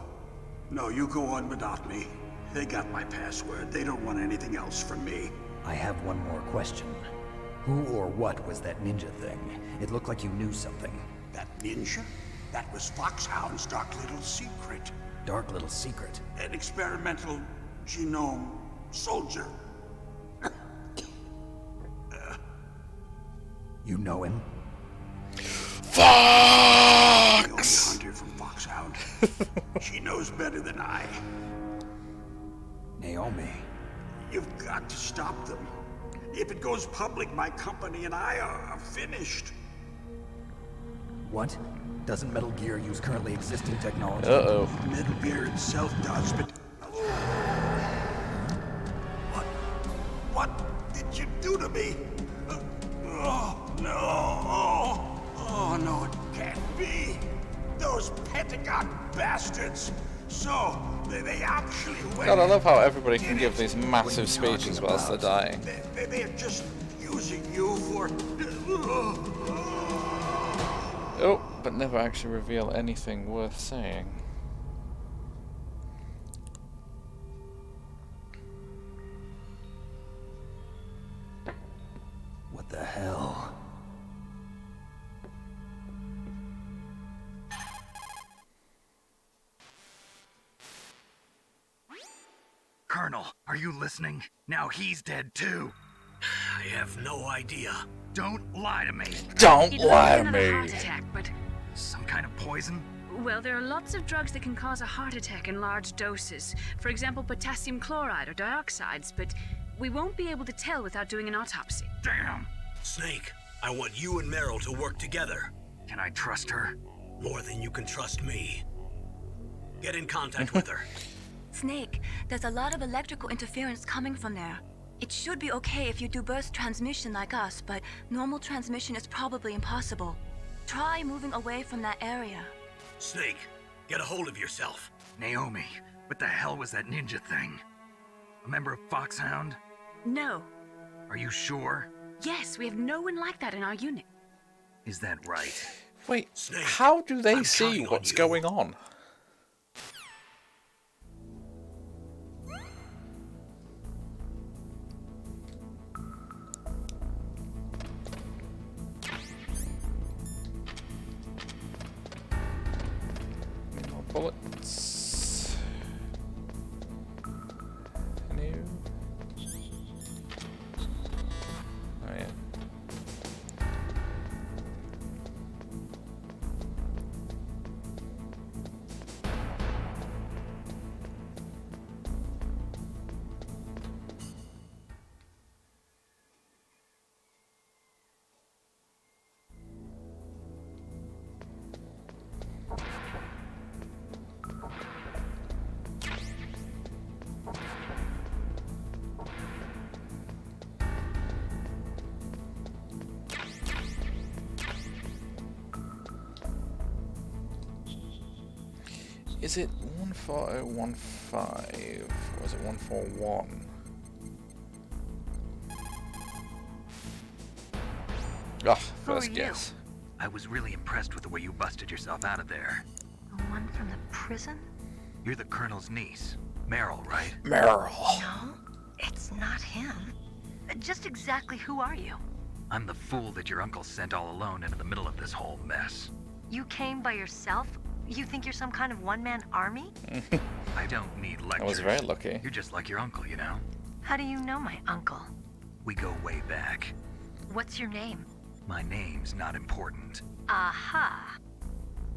No, you go on without me. They got my password. They don't want anything else from me. I have one more question. Who or what was that ninja thing? It looked like you knew something. That ninja? That was Foxhound's dark little secret. Dark little secret? An experimental genome soldier. You know him? The only hunter from Foxhound. She knows better than I. Naomi. You've got to stop them. If it goes public, my company and I are finished. What? Doesn't Metal Gear use currently existing technology? Uh-oh. Metal Gear itself does, but... What did you do to me? Oh, no. Oh, no, it can't be. Those Pentagon bastards. So, they actually went... God, I love how everybody can give these massive speeches whilst they're dying. They're just using you for... Oh, but never actually reveal anything worth saying. What the hell? Colonel, are you listening? Now he's dead too. I have no idea. Don't lie to me. Don't He'd lie like to another me. heart attack, but Some kind of poison? well, there are lots of drugs that can cause a heart attack in large doses. For example, potassium chloride or dioxides, but we won't be able to tell without doing an autopsy. Damn. Snake, I want you and Meryl to work together. Can I trust her? More than you can trust me. Get in contact with her. Snake, there's a lot of electrical interference coming from there. It should be okay if you do burst transmission like us, but normal transmission is probably impossible. Try moving away from that area. Snake, get a hold of yourself. Naomi, what the hell was that ninja thing? A member of Foxhound? No. Are you sure? Yes, we have no one like that in our unit. Is that right? Wait, Snake, how do they I'm see counting on what's you. going on? More bullets. Any? Oh yeah. Is it 14015 or is it 141? Ah, first guess. I was really impressed with the way you busted yourself out of there. The one from the prison? You're the Colonel's niece, Meryl, right? Meryl. No, it's not him. Just exactly who are you? I'm the fool that your uncle sent all alone into the middle of this whole mess. You came by yourself? You think you're some kind of one-man army? I don't need lectures. I was very lucky. You're just like your uncle, you know? How do you know my uncle? We go way back. What's your name? My name's not important. Aha.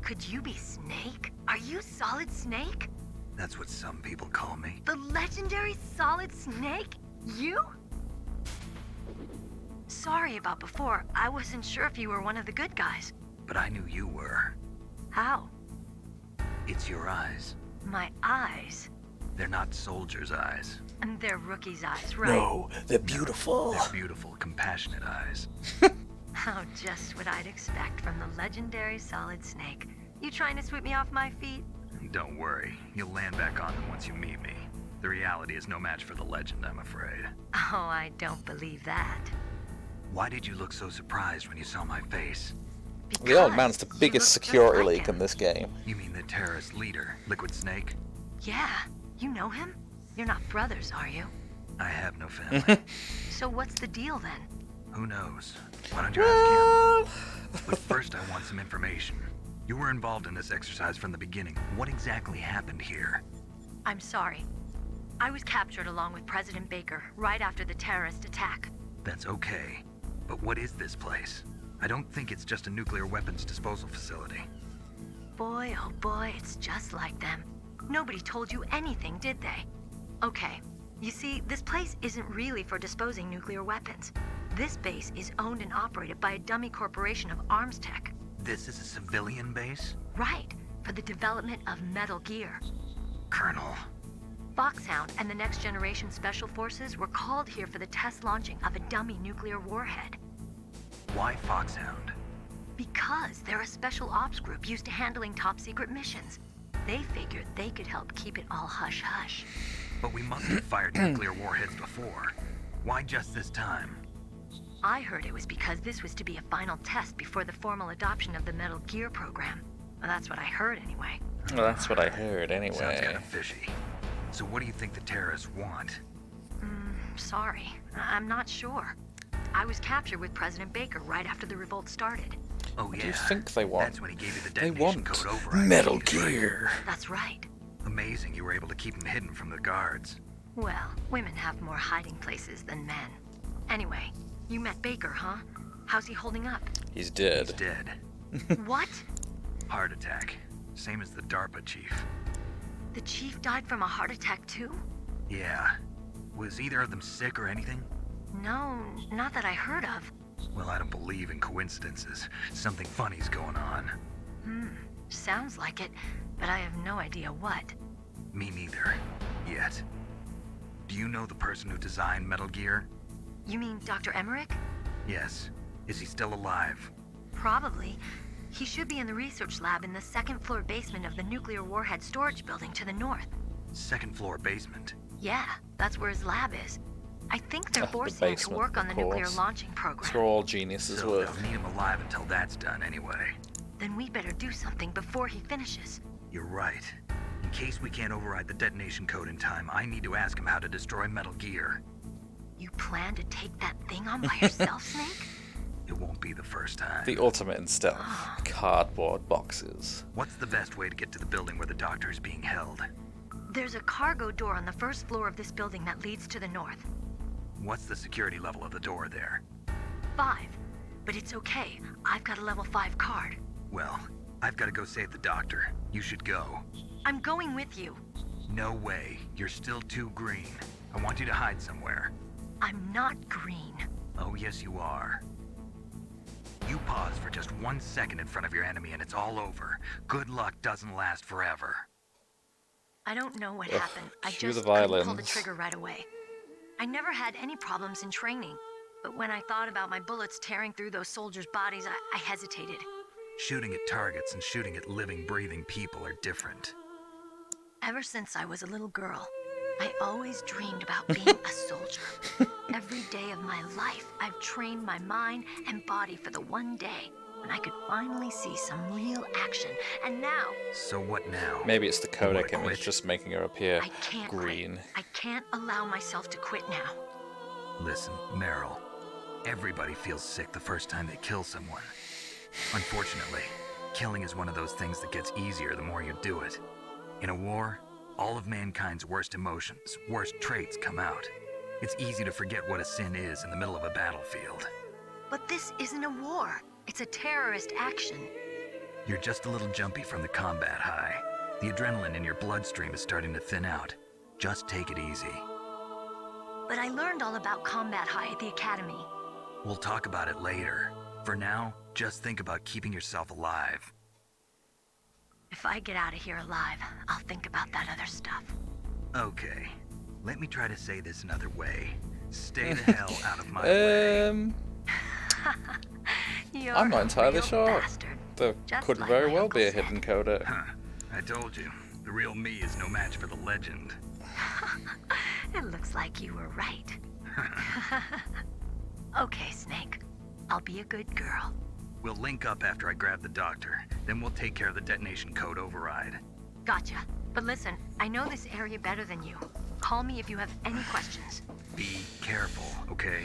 Could you be Snake? Are you Solid Snake? That's what some people call me. The legendary Solid Snake? You? Sorry about before. I wasn't sure if you were one of the good guys. But I knew you were. How? It's your eyes. My eyes? They're not soldiers' eyes. And they're rookie's eyes, right? No, they're beautiful. They're beautiful, compassionate eyes. Oh, just what I'd expect from the legendary Solid Snake. You trying to sweep me off my feet? Don't worry, you'll land back on them once you meet me. The reality is no match for the legend, I'm afraid. Oh, I don't believe that. Why did you look so surprised when you saw my face? The old man's the Because you biggest look just security like leak him. in this game. You mean the terrorist leader, Liquid Snake? Yeah, you know him? You're not brothers, are you? I have no family. So what's the deal then? Who knows? Why don't you ask him? But first I want some information. You were involved in this exercise from the beginning. What exactly happened here? I'm sorry. I was captured along with President Baker right after the terrorist attack. That's okay. But what is this place? I don't think it's just a nuclear weapons disposal facility. Boy, oh boy, it's just like them. Nobody told you anything, did they? Okay, you see, this place isn't really for disposing nuclear weapons. This base is owned and operated by a dummy corporation of arms tech. This is a civilian base? Right, for the development of Metal Gear. Colonel. Foxhound and the Next Generation Special Forces were called here for the test launching of a dummy nuclear warhead. Why Foxhound? Because they're a special ops group used to handling top secret missions. They figured they could help keep it all hush-hush. But we must have fired nuclear warheads before. Why just this time? I heard it was because this was to be a final test before the formal adoption of the Metal Gear program. Well, that's what I heard anyway. Well, that's what I heard Sounds anyway. kind of fishy. So what do you think the terrorists want? Sorry, I'm not sure. I was captured with President Baker right after the revolt started. Oh What yeah. do you think they want? That's when he gave you the They detonation want code override. Metal keys, right? Gear. That's right. Amazing you were able to keep him hidden from the guards. Well, women have more hiding places than men. Anyway, you met Baker, huh? How's he holding up? He's dead. He's dead. What? Heart attack. Same as the DARPA chief. The chief died from a heart attack too? Yeah. Was either of them sick or anything? No, not that I heard of. Well, I don't believe in coincidences. Something funny's going on. Sounds like it, but I have no idea what. Me neither. Yet. Do you know the person who designed Metal Gear? You mean Dr. Emmerich? Yes. Is he still alive? Probably. He should be in the research lab in the second floor basement of the nuclear warhead storage building to the north. Second floor basement. Yeah, that's where his lab is. I think they're The forcing him to basement, work on the of nuclear course. launching That's where program. all geniuses So work. they'll need him alive until that's done anyway. Then we better do something before he finishes. You're right. In case we can't override the detonation code in time, I need to ask him how to destroy Metal Gear. You plan to take that thing on by yourself, Snake? It won't be the first time. The ultimate in stealth. Cardboard boxes. What's the best way to get to the building where the doctor is being held? There's a cargo door on the first floor of this building that leads to the north. What's the security level of the door there? 5. But it's okay. I've got a level 5 card. Well, I've got to go save the doctor. You should go. I'm going with you. No way. You're still too green. I want you to hide somewhere. I'm not green. Oh, yes, you are. You pause for just 1 second in front of your enemy and it's all over. Good luck doesn't last forever. I don't know what Ugh, happened. I cue just the couldn't pull the violins. trigger right away. I never had any problems in training. But when I thought about my bullets tearing through those soldiers' bodies, I hesitated. Shooting at targets and shooting at living, breathing people are different. Ever since I was a little girl, I always dreamed about being a soldier. Every day of my life, I've trained my mind and body for the one day when I could finally see some real action. And now, So what now? Maybe it's the You wanna codec image quit? just making her appear I can't green. quit. I can't allow myself to quit now. Listen, Meryl. Everybody feels sick the first time they kill someone. Unfortunately, killing is one of those things that gets easier the more you do it. In a war, all of mankind's worst emotions, worst traits come out. It's easy to forget what a sin is in the middle of a battlefield. But this isn't a war. It's a terrorist action. You're just a little jumpy from the combat high. The adrenaline in your bloodstream is starting to thin out. Just take it easy. But I learned all about combat high at the academy. We'll talk about it later. For now, just think about keeping yourself alive. If I get out of here alive, I'll think about that other stuff. Okay, let me try to say this another way. Stay the hell out of my way. You're I'm not a entirely real sure. bastard. There Just could like very my well uncle be a said. hidden codec. Huh, I told you. The real me is no match for the legend. It looks like you were right. Okay, Snake. I'll be a good girl. We'll link up after I grab the doctor. Then we'll take care of the detonation code override. Gotcha. But listen, I know this area better than you. Call me if you have any questions. Be careful, okay?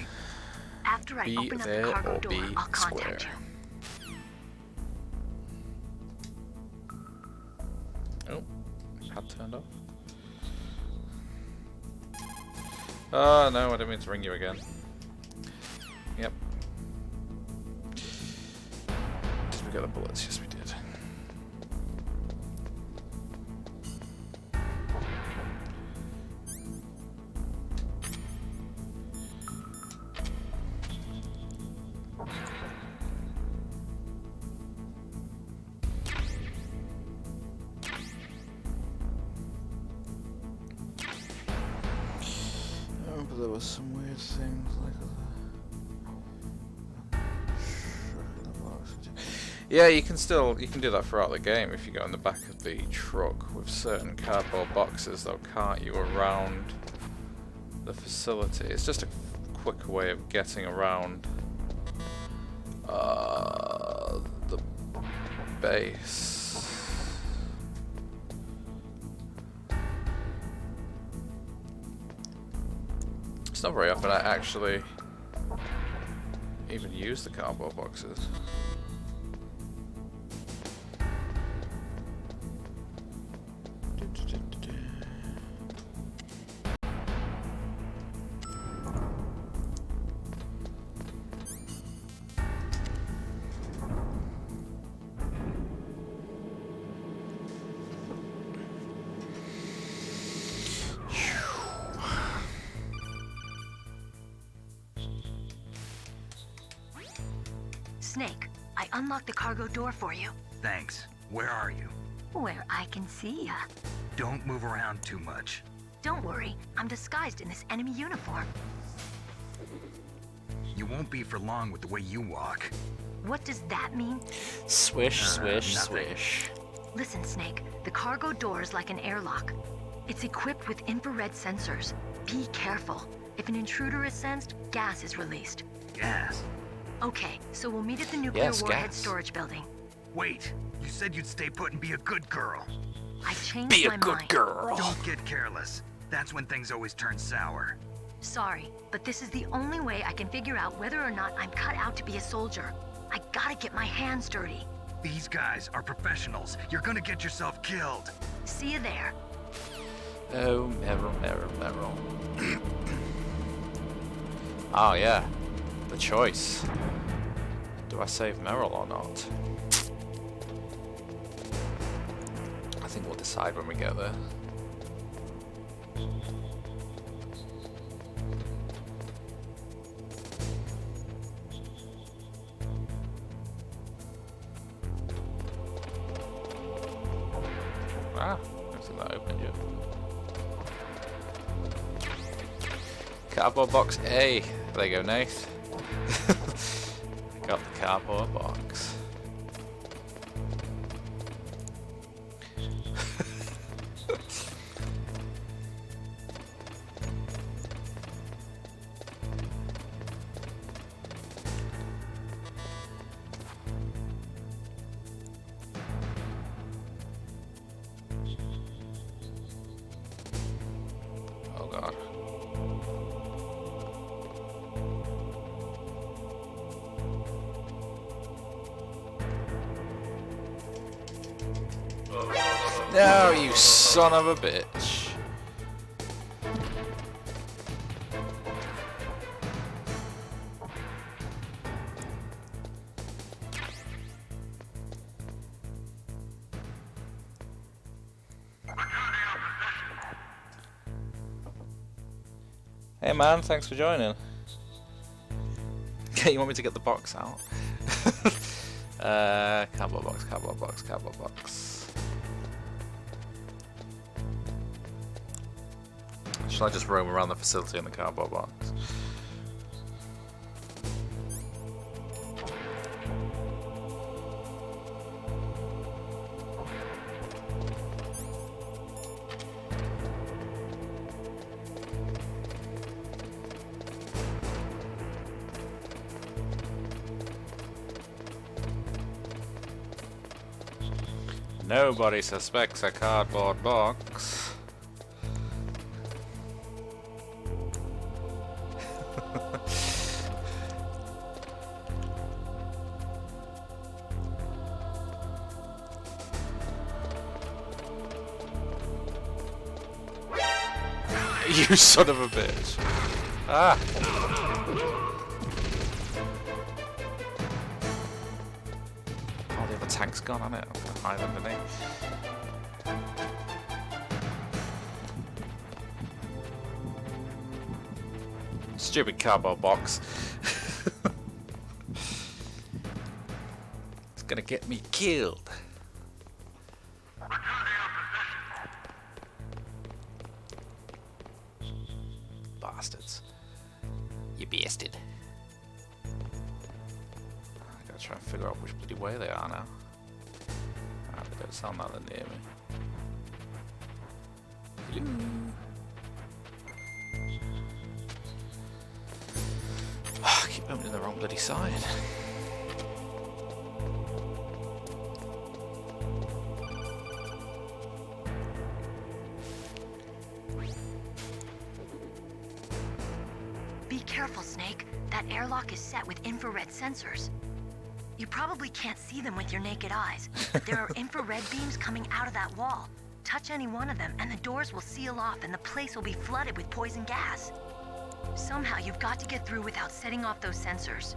After I Be open up there the cargo or door, be I'll contact square. you. Oh, pad turned off. Oh no, I didn't mean to ring you again. Yep. Did we get the bullets? Yes, we did. But there was some weird things like yeah, you can do that throughout the game. If you go in the back of the truck with certain cardboard boxes, they'll cart you around the facility. It's just a quicker way of getting around the base. It's not very often I actually even use the cardboard boxes. Snake, I unlocked the cargo door for you. Thanks. Where are you? Where I can see ya. Don't move around too much. Don't worry, I'm disguised in this enemy uniform. You won't be for long with the way you walk. What does that mean? Swish, swish, nothing. swish. Listen, Snake, the cargo door is like an airlock. It's equipped with infrared sensors. Be careful. If an intruder is sensed, gas is released. Gas? Okay, so we'll meet at the nuclear Yes, warhead gas. storage building. Wait, you said you'd stay put and be a good girl. I changed Be my a good mind. girl. Don't get careless. That's when things always turn sour. Sorry, but this is the only way I can figure out whether or not I'm cut out to be a soldier. I gotta get my hands dirty. These guys are professionals. You're gonna get yourself killed. See you there. Oh, Meryl, Meryl, Meryl. Oh yeah, the choice. Do I save Meryl or not? I think we'll decide when we get there. Ah, looks like that opened yet. Cardboard box A. There you go, Nath. Got the cardboard box. Oh god. No, you son of a bitch. Hey man, thanks for joining. Okay, you want me to get the box out? Cardboard box, cardboard box, cardboard box. Shall I just roam around the facility in the cardboard box? Nobody suspects a cardboard box. You son of a bitch. Ah. Oh, the other tank's gone, hasn't it? I'm gonna hide underneath. Stupid cardboard box. It's gonna get me killed. Bastards. You bastard. I gotta try and figure out which bloody way they are now. Ah, they don't sound that near me. Hello. I keep opening the wrong bloody side. Be careful, Snake. That airlock is set with infrared sensors. You probably can't see them with your naked eyes, but there are infrared beams coming out of that wall. Touch any one of them, and the doors will seal off, and the place will be flooded with poison gas. Somehow, you've got to get through without setting off those sensors.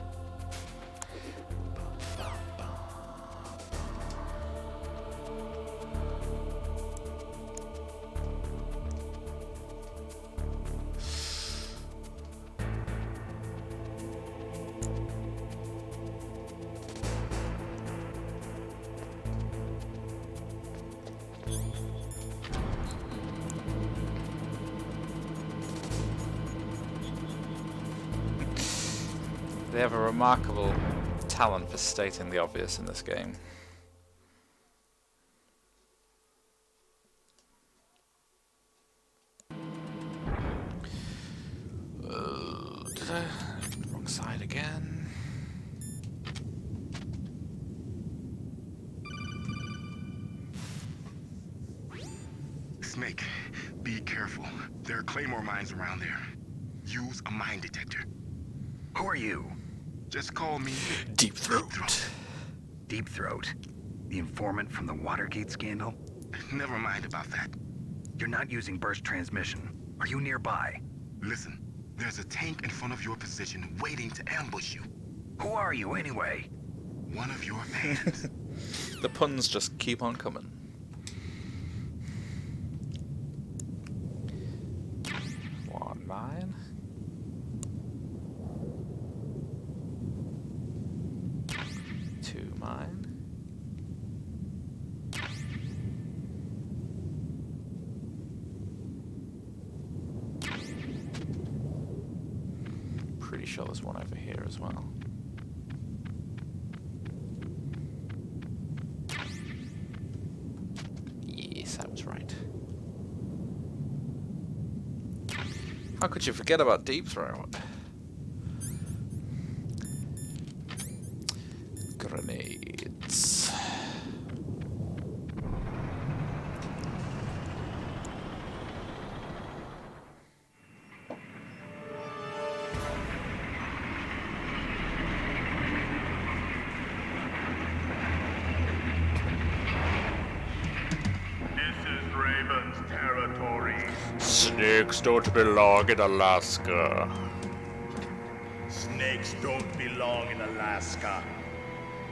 They have a remarkable talent for stating the obvious in this game. Did I? Wrong side again. Snake, be careful. There are claymore mines around there. Use a mine detector. Who are you? Just call me Deep Throat. Deep Throat? The informant from the Watergate scandal? Never mind about that. You're not using burst transmission. Are you nearby? Listen, there's a tank in front of your position waiting to ambush you. Who are you anyway? One of your fans. The puns just keep on coming. One mine. Two mine. Pretty sure there's one over here as well. Yes, I was right. How could you forget about Deep Throat? Grenades. Snakes don't belong in Alaska. Snakes don't belong in Alaska.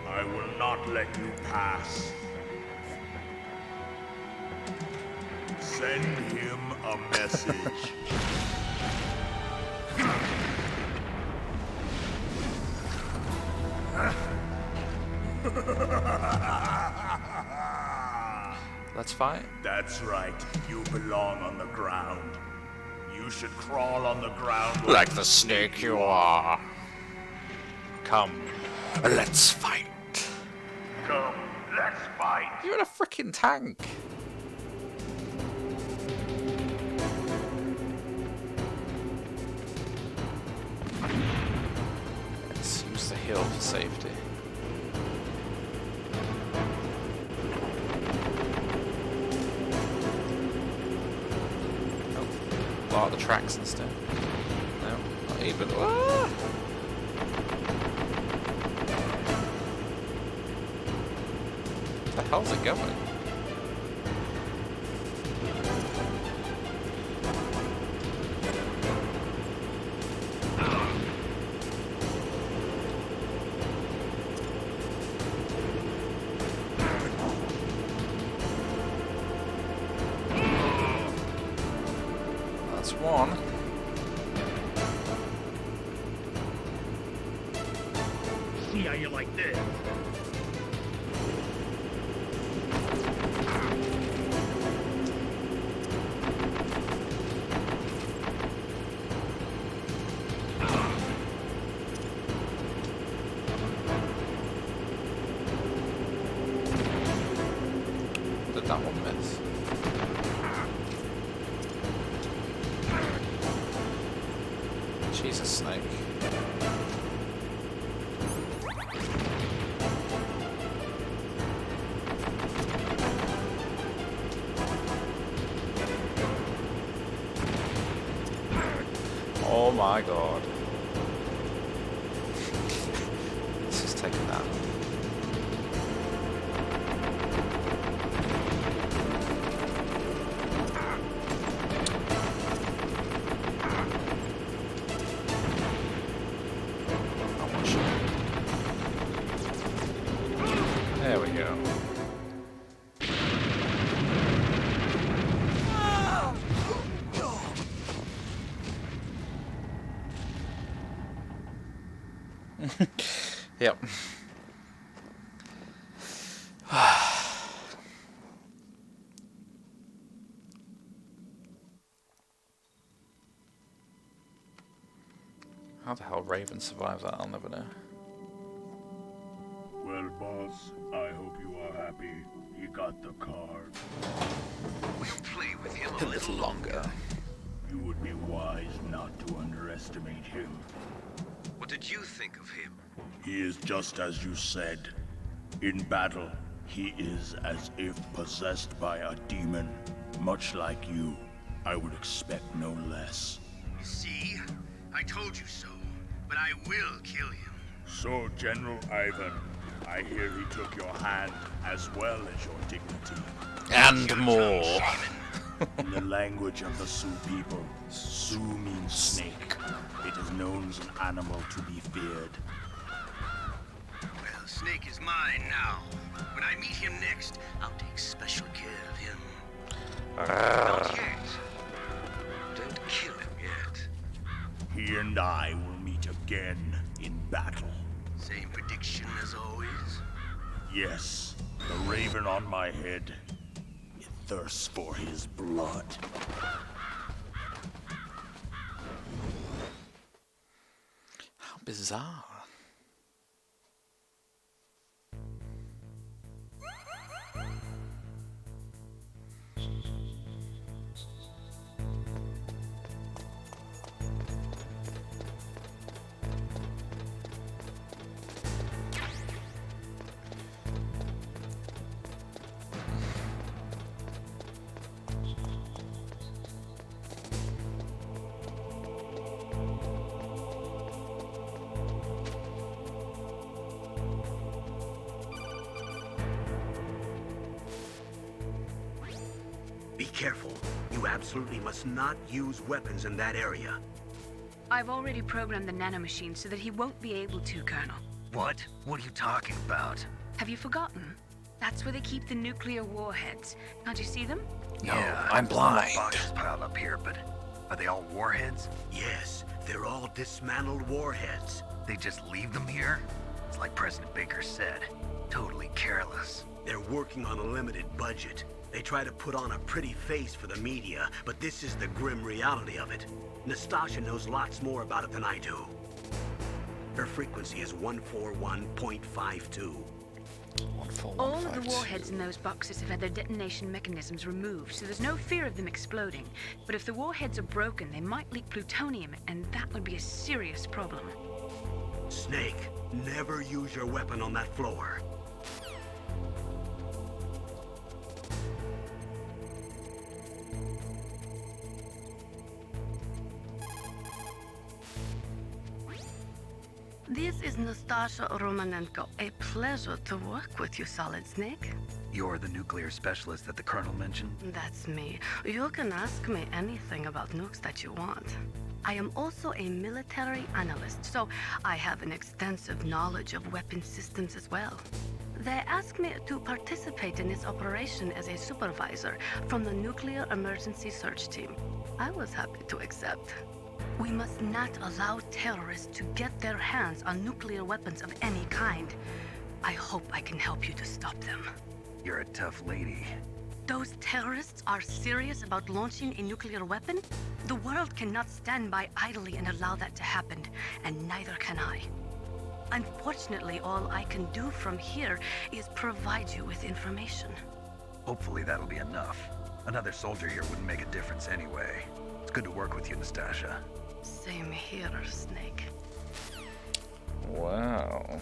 I will not let you pass. Send him a message. That's fine. That's right. You belong on the ground. You should crawl on the ground Like the snake you are. Come, let's fight. Come, let's fight. You're in a freaking tank. Let's use the hill for safety. part of the tracks and stuff. No, not even. Ah! Where the hell's it going? That's one. See how you like this? Did that one miss? Jesus, Snake. Oh my god. Let's just take that. There we go. Yep. How the hell Raven survived that, I'll never know. Well, boss, I hope you are happy. You got the card. We'll play with him A little longer. You would be wise not to underestimate him. What did you think of him? He is just as you said. In battle, he is as if possessed by a demon. Much like you, I would expect no less. See? I told you so, but I will kill him. So, General Ivan, I hear he took your hand as well as your dignity. And more. In the language of the Sioux people, Sioux means snake. It is known as an animal to be feared. Well, Snake is mine now. When I meet him next, I'll take special care of him. Not yet. Don't kill him yet. He and I will meet again in battle. Same prediction as always? Yes, the raven on my head. It thirsts for his blood. How bizarre. Be careful. You absolutely must not use weapons in that area. I've already programmed the nanomachine so that he won't be able to, Colonel. What? What are you talking about? Have you forgotten? That's where they keep the nuclear warheads. Can't you see them? No, Yeah, I'm blind. Boxes piled up here, but are they all warheads? Yes, they're all dismantled warheads. They just leave them here? It's like President Baker said. Totally careless. They're working on a limited budget. They try to put on a pretty face for the media, but this is the grim reality of it. Nastasha knows lots more about it than I do. Her frequency is 141.52. All of the warheads in those boxes have had their detonation mechanisms removed, so there's no fear of them exploding. But if the warheads are broken, they might leak plutonium, and that would be a serious problem. Snake, never use your weapon on that floor. This is Nastasha Romanenko. A pleasure to work with you, Solid Snake. You're the nuclear specialist that the Colonel mentioned? That's me. You can ask me anything about nukes that you want. I am also a military analyst, so I have an extensive knowledge of weapon systems as well. They asked me to participate in this operation as a supervisor from the Nuclear Emergency Search Team. I was happy to accept. We must not allow terrorists to get their hands on nuclear weapons of any kind. I hope I can help you to stop them. You're a tough lady. Those terrorists are serious about launching a nuclear weapon? The world cannot stand by idly and allow that to happen, and neither can I. Unfortunately, all I can do from here is provide you with information. Hopefully that'll be enough. Another soldier here wouldn't make a difference anyway. It's good to work with you, Nastasha. Same here, Snake. Wow.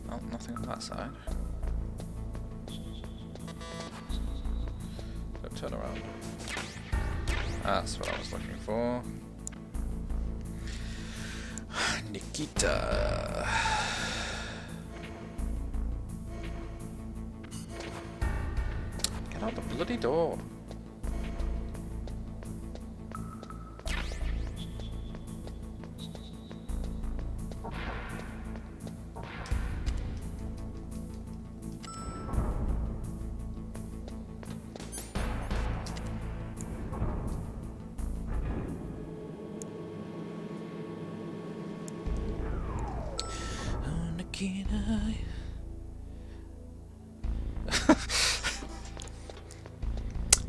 Well, nothing on that side. So turn around. That's what I was looking for. Nikita. Get out the bloody door.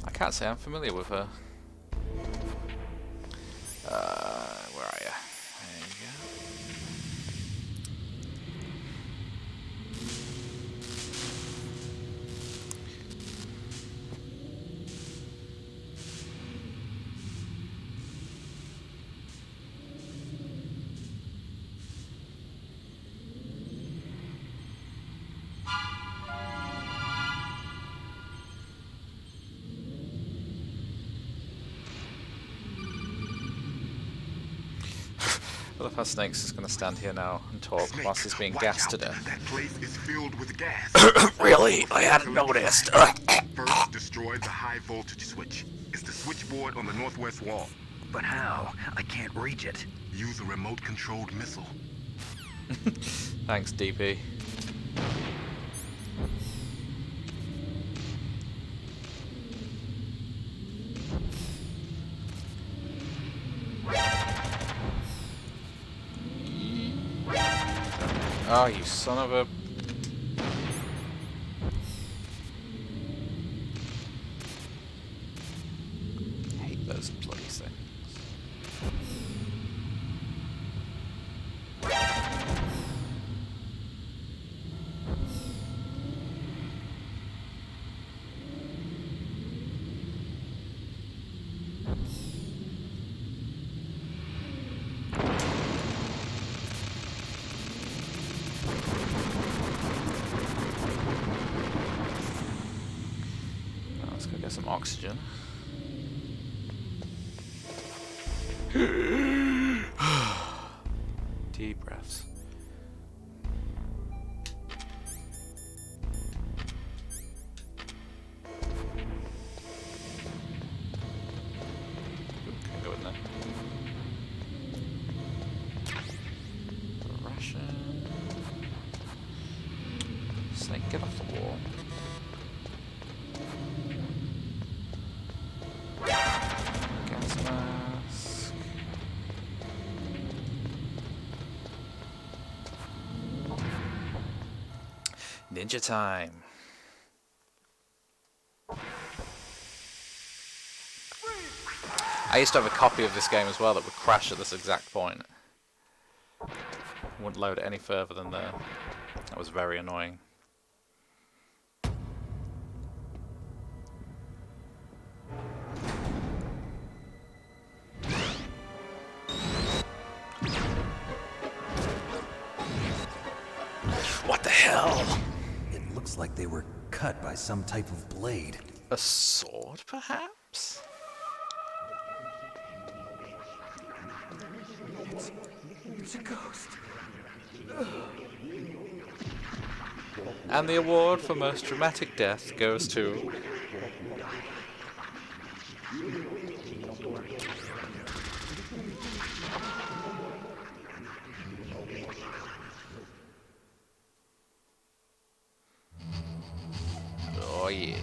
I can't say I'm familiar with her. Where are you? There you go. I love how Snake's is going to stand here now and talk Snake, whilst he's being watch gassed out. to death. That place is filled with gas. Really? I hadn't noticed. First, destroy the high voltage switch. It's the switchboard on the northwest wall. But how? I can't reach it. Use a remote-controlled missile. Thanks, DP. Oh, you son of a... I hate those bloody things. Let's go get some oxygen. Deep breaths. Can go in there. Ration. Snake, get off the wall. Ninja time. I used to have a copy of this game as well that would crash at this exact point. Wouldn't load it any further than there. That was very annoying. What the hell? It looks like they were cut by some type of blade. A sword, perhaps? It's a ghost. And the award for most dramatic death goes to... Oh yeah.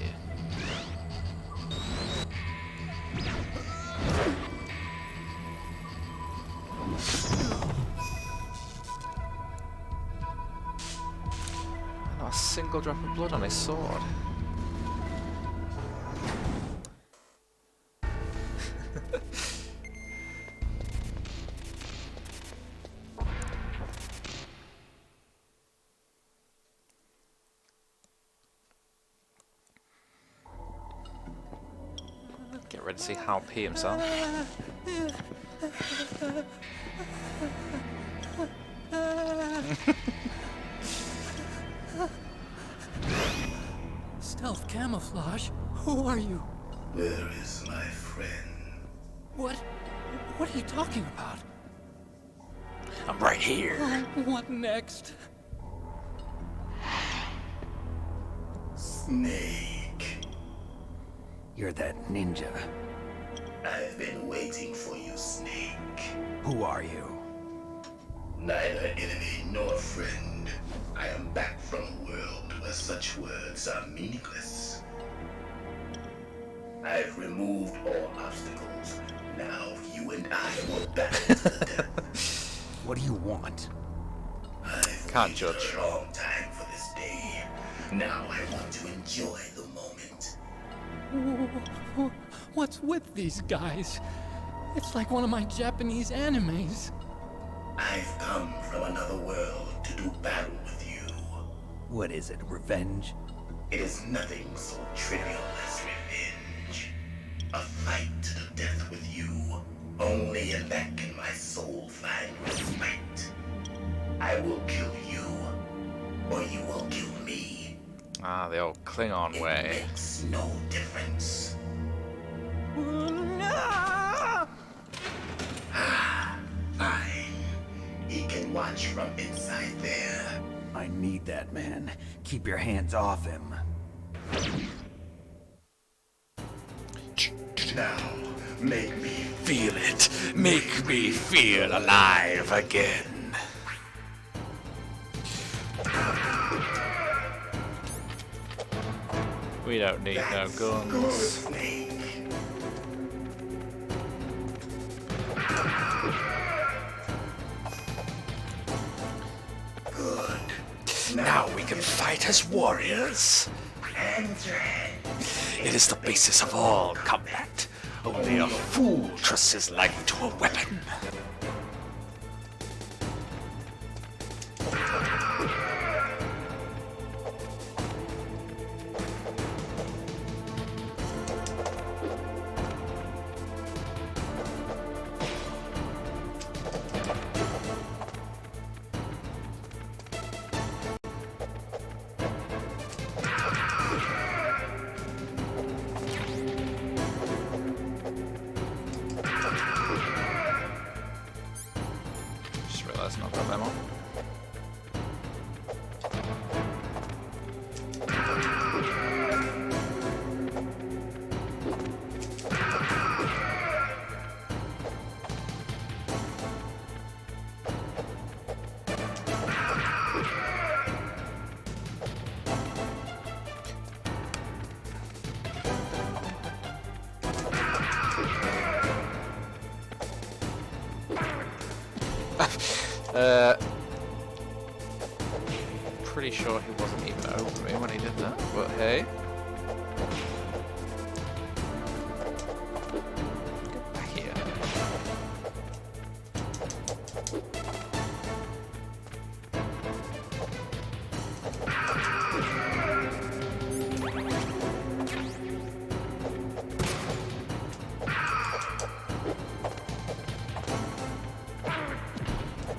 Not a single drop of blood on his sword. Get ready to see Hal pee himself. Stealth camouflage? Who are you? Where is my friend? What are you talking about? I'm right here. What next? Snake. You're that ninja. I've been waiting for you, Snake. Who are you? Neither enemy nor friend. I am back from a world where such words are meaningless. I've removed all obstacles. Now you and I will battle to the death. What do you want? I've Can't waited judge. a long time for this day. Now I want to enjoy the moment. What's with these guys? It's like one of my Japanese animes. I've come from another world to do battle with you. What is it, revenge? It is nothing so trivial as revenge. A fight to the death with you. Only in that can my soul find respite. I will kill you, or you will kill me. Ah, the old Klingon way. It makes no difference. Fine. He can watch from inside there. I need that man. Keep your hands off him. Now, make me Feel it. Make me feel alive again. We don't need no guns. good. Now we can fight as warriors. Hands your head. It is the basis of all combat. Only a fool trusts his life to a weapon. Just realized not got them on. Pretty pretty sure he wasn't even over me when he did that, but hey. Get back here.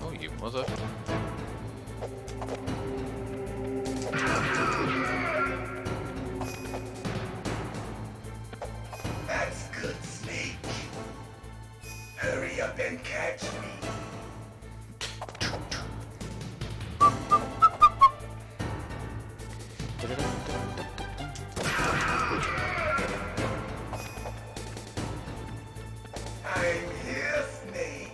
Oh, you mother. That's good, Snake. Hurry up and catch me. I'm here, Snake.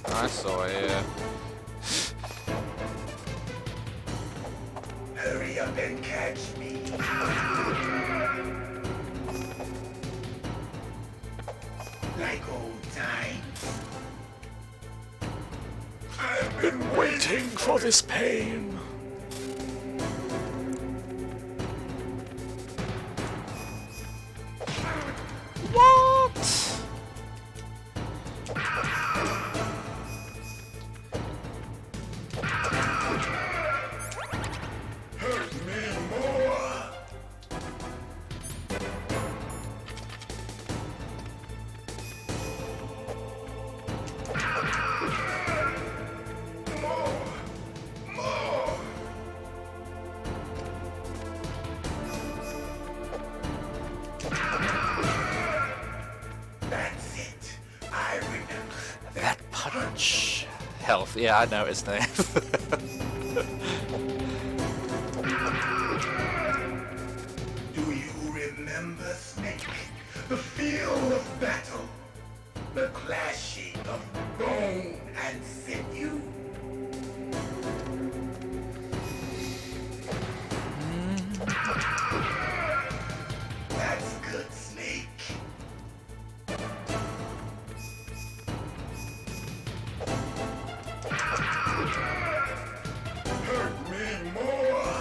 I saw it. Hurry up and catch me. Like old times. I've been waiting for this pain. What? Hurt me more. More. That's it. I remember. That punch. Health. Yeah, I know his name. Do you remember, Snake? The field of battle. The clashing of bone and sinew. That's good, Snake. Hurt me more.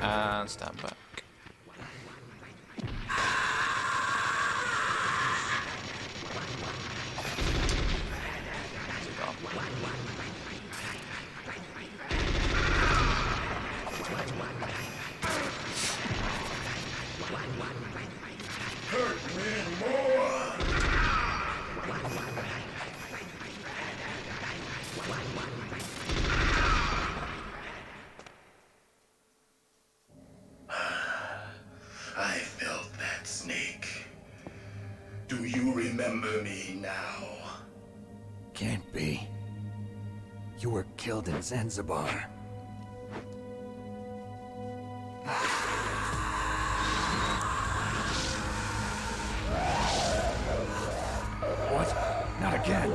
And stand back. Is it gone? Hurt me more. I felt that, Snake. Do you remember me now? Can't be. You were killed in Zanzibar. What? Not again.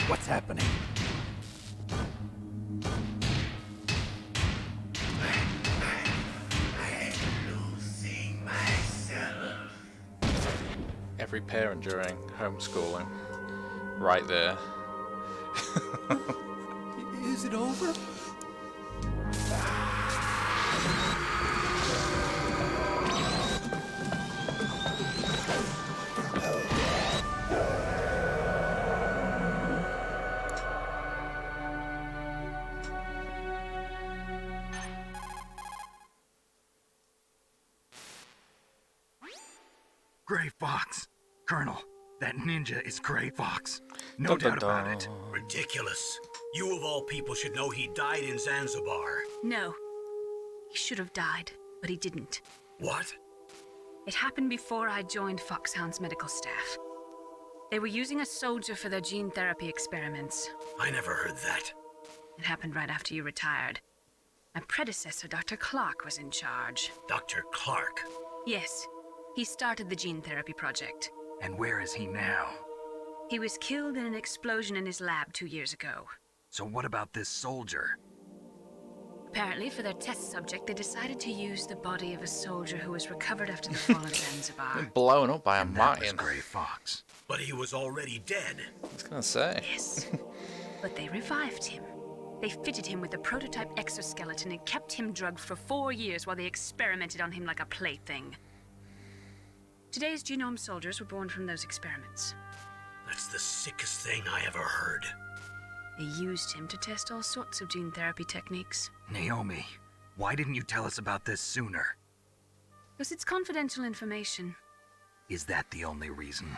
What's happening? Losing myself. Every parent during homeschooling. Right there. Is it over? Gray Fox. Colonel, that ninja is Gray Fox. No doubt about it. Ridiculous. You of all people should know he died in Zanzibar. No. He should have died, but he didn't. What? It happened before I joined Foxhound's medical staff. They were using a soldier for their gene therapy experiments. I never heard that. It happened right after you retired. My predecessor, Dr. Clark, was in charge. Dr. Clark? Yes. He started the gene therapy project. And where is he now? He was killed in an explosion in his lab 2 years ago. So what about this soldier? Apparently, for their test subject, they decided to use the body of a soldier who was recovered after the fall of Zanzibar. Blown up by a And that was mine. Gray Fox. But he was already dead. I was gonna say. Yes. But they revived him. They fitted him with a prototype exoskeleton and kept him drugged for 4 years while they experimented on him like a plaything. Today's genome soldiers were born from those experiments. That's the sickest thing I ever heard. They used him to test all sorts of gene therapy techniques. Naomi, why didn't you tell us about this sooner? Because it's confidential information. Is that the only reason?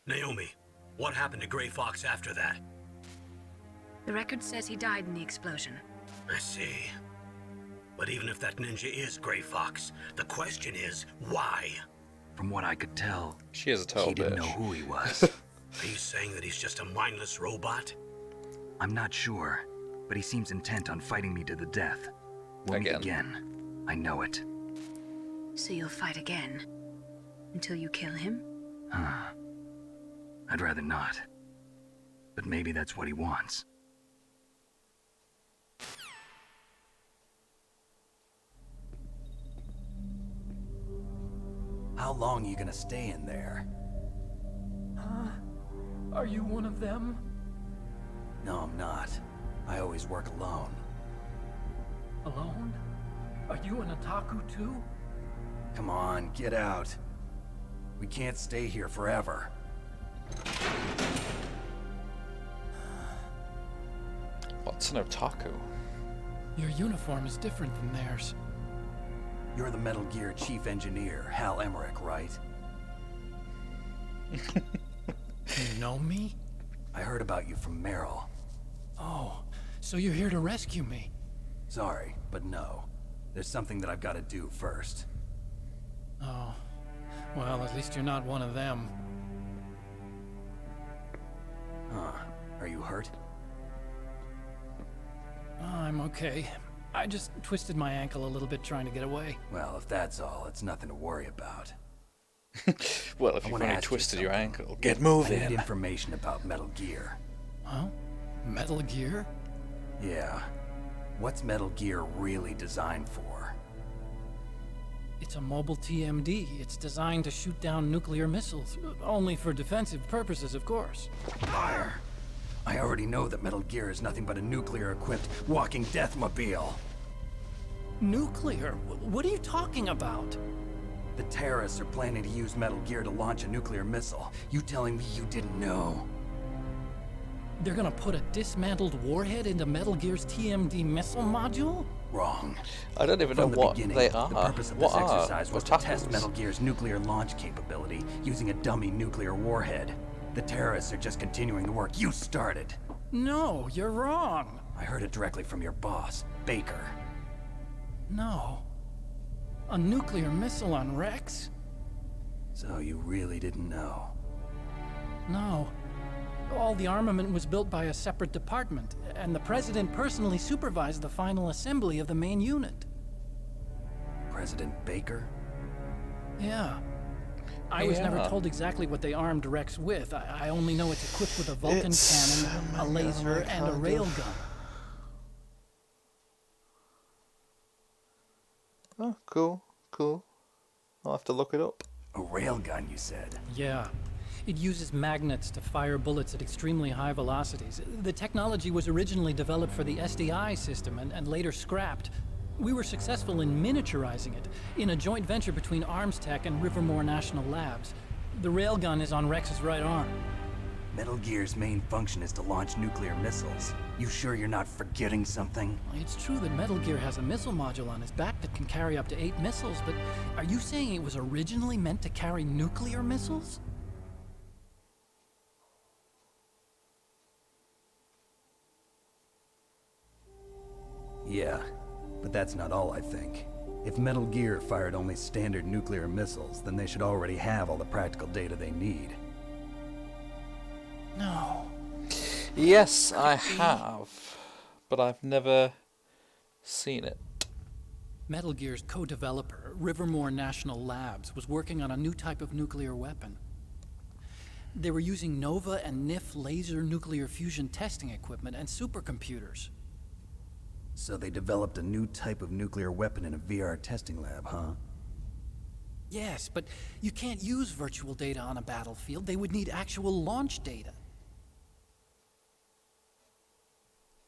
Naomi, what happened to Gray Fox after that? The record says he died in the explosion. I see. But even if that ninja is Gray Fox, the question is, why? From what I could tell, she is a total he didn't bitch. know who he was. Are you saying that he's just a mindless robot? I'm not sure, but he seems intent on fighting me to the death. We'll meet again. I know it. So you'll fight again? Until you kill him? Huh. I'd rather not. But maybe that's what he wants. How long are you gonna stay in there? Huh? Are you one of them? No, I'm not. I always work alone. Alone? Are you an otaku too? Come on, get out. We can't stay here forever. What's an otaku? Your uniform is different from theirs. You're the Metal Gear chief engineer, Hal Emmerich, right? You know me? I heard about you from Meryl. Oh, so you're here to rescue me? Sorry, but no. There's something that I've got to do first. Oh, well, at least you're not one of them. Huh. Are you hurt? I'm okay. I just twisted my ankle a little bit trying to get away. Well, if that's all, it's nothing to worry about. Well, if you've only twisted your ankle, get moving. I need information about Metal Gear. Huh? Metal Gear? Yeah. What's Metal Gear really designed for? It's a mobile TMD. It's designed to shoot down nuclear missiles. Only for defensive purposes, of course. Fire! I already know that Metal Gear is nothing but a nuclear-equipped walking deathmobile. Nuclear? What are you talking about? The terrorists are planning to use Metal Gear to launch a nuclear missile. You telling me you didn't know? They're gonna put a dismantled warhead into Metal Gear's TMD missile module? Wrong. I don't even know what they are. The purpose of this exercise was to test Metal Gear's nuclear launch capability using a dummy nuclear warhead. The terrorists are just continuing the work you started. No, you're wrong. I heard it directly from your boss, Baker. No. A nuclear missile on Rex? So you really didn't know? No. All the armament was built by a separate department, and the President personally supervised the final assembly of the main unit. President Baker? Yeah. I was never told exactly what they armed Rex with. I only know it's equipped with a Vulcan cannon, a laser, and a railgun. Oh, cool, cool. I'll have to look it up. A railgun, you said? Yeah. It uses magnets to fire bullets at extremely high velocities. The technology was originally developed for the SDI system and later scrapped. We were successful in miniaturizing it in a joint venture between Arms Tech and Rivermore National Labs. The railgun is on Rex's right arm. Metal Gear's main function is to launch nuclear missiles. You sure you're not forgetting something? It's true that Metal Gear has a missile module on his back that can carry up to 8 missiles, but are you saying it was originally meant to carry nuclear missiles? Yeah, but that's not all I think. If Metal Gear fired only standard nuclear missiles, then they should already have all the practical data they need. No. Yes, I have. but I've never seen it. Metal Gear's co-developer, Rivermore National Labs, was working on a new type of nuclear weapon. They were using Nova and NIF laser nuclear fusion testing equipment and supercomputers. So they developed a new type of nuclear weapon in a VR testing lab, huh? Yes, but you can't use virtual data on a battlefield. They would need actual launch data.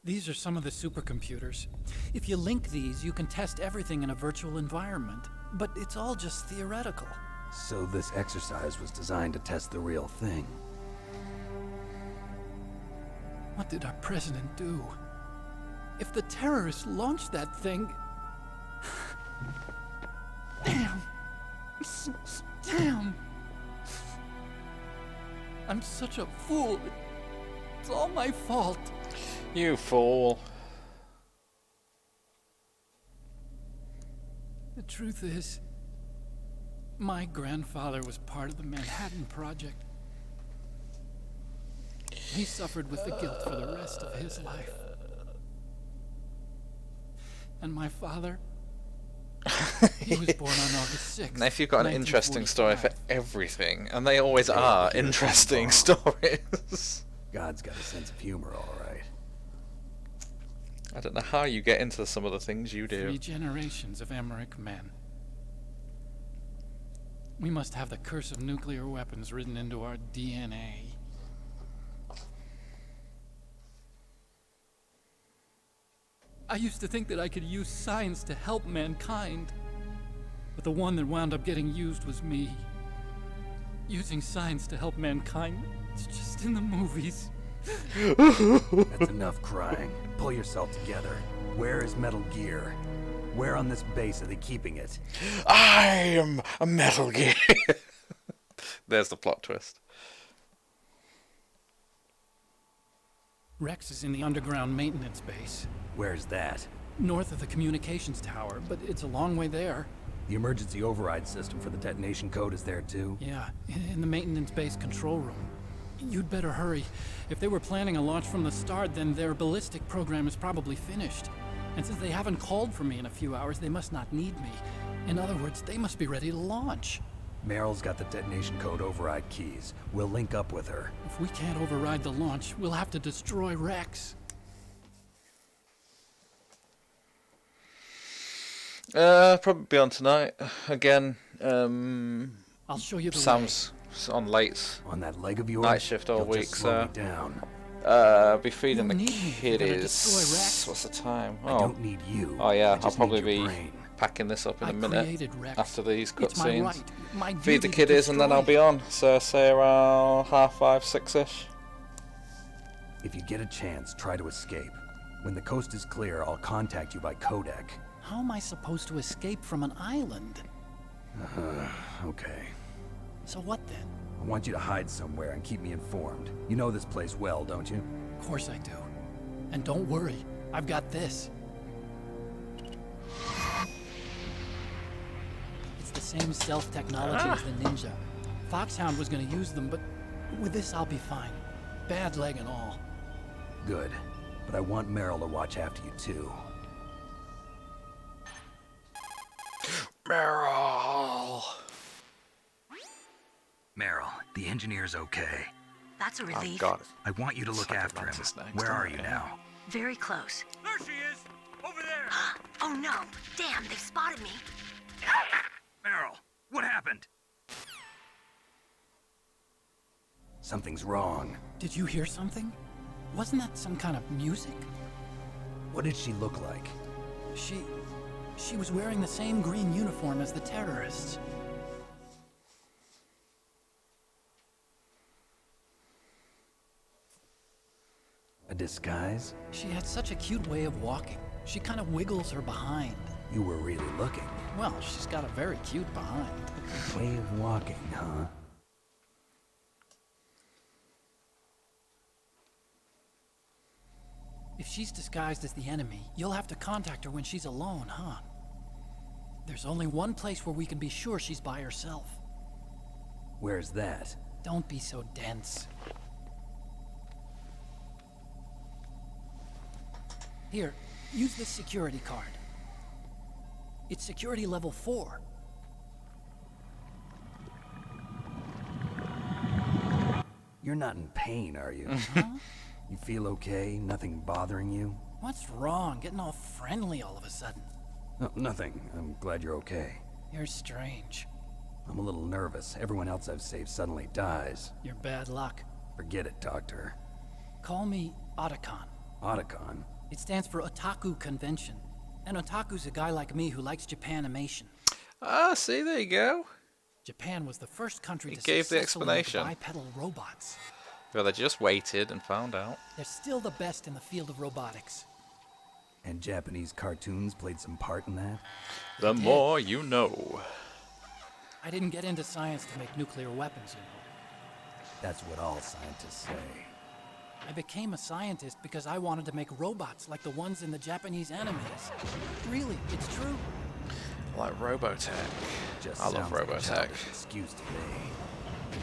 These are some of the supercomputers. If you link these, you can test everything in a virtual environment. But it's all just theoretical. So this exercise was designed to test the real thing. What did our president do? If the terrorists launched that thing... Damn! Damn! I'm such a fool. It's all my fault. You fool. The truth is, my grandfather was part of the Manhattan Project. He suffered with the guilt for the rest of his life. And my father, he was born on August 6th. Now, if you've got an interesting story for everything, and they always are interesting stories. God's got a sense of humor, all right. I don't know how you get into some of the things you do. 3 generations of Emmerich men. We must have the curse of nuclear weapons written into our DNA. I used to think that I could use science to help mankind, but the one that wound up getting used was me. Using science to help mankind, it's just in the movies. That's enough crying. Pull yourself together. Where is Metal Gear? Where on this base are they keeping it? I am a Metal Gear. There's the plot twist. Rex is in the underground maintenance base. Where's that? North of the communications tower, but it's a long way there. The emergency override system for the detonation code is there too? Yeah, in the maintenance base control room. You'd better hurry. If they were planning a launch from the start, then their ballistic program is probably finished. And since they haven't called for me in a few hours, they must not need me. In other words, they must be ready to launch. Meryl's got the detonation code override keys. We'll link up with her. If we can't override the launch, we'll have to destroy Rex. Probably be on tonight. Again, I'll show you the Sam's on late. On that leg of yours? Night shift all You'll week, just slow so... me down. Be feeding the kiddies. What's the time? Oh. I don't need you. Oh yeah, I I'll just probably need your be brain. packing this up in a minute after these It's my cutscenes. right, my Feed the duty to kiddies and then I'll be on. So say around 5:30, 6ish. If you get a chance, try to escape. When the coast is clear, I'll contact you by codec. How am I supposed to escape from an island? Okay. So what then? I want you to hide somewhere and keep me informed. You know this place well, don't you? Of course I do. And don't worry, I've got this. It's the same stealth technology as the Ninja. Foxhound was gonna use them, but with this I'll be fine. Bad leg and all. Good. But I want Meryl to watch after you too. Meryl! Meryl, the engineer's okay. That's a relief. God. I want you to look after him. Where are you now? Very close. There she is! Over there! Oh no! Damn, they've spotted me. Meryl, what happened? Something's wrong. Did you hear something? Wasn't that some kind of music? What did she look like? She was wearing the same green uniform as the terrorists. A disguise? She had such a cute way of walking. She kind of wiggles her behind. You were really looking. Well, she's got a very cute behind. Way of walking, huh? If she's disguised as the enemy, you'll have to contact her when she's alone, huh? There's only one place where we can be sure she's by herself. Where's that? Don't be so dense. Here, use this security card. It's security level 4. You're not in pain, are you? Huh? You feel okay? Nothing bothering you? What's wrong? Getting all friendly all of a sudden. No, nothing. I'm glad you're okay. You're strange. I'm a little nervous. Everyone else I've saved suddenly dies. You're bad luck. Forget it, Doctor. Call me Otacon. Otacon? It stands for Otaku Convention. And Otaku's a guy like me who likes Japanimation. Ah, see, there you go. Japan was the first country to gave the successfully make explanation. bipedal robots. Well, they just waited and found out. They're still the best in the field of robotics. And Japanese cartoons played some part in that? The more you know. I didn't get into science to make nuclear weapons, you know. That's what all scientists say. I became a scientist because I wanted to make robots like the ones in the Japanese animes. Really, it's true. Like Robotech. Just I love sounds like a Robotech. childish excuse to me.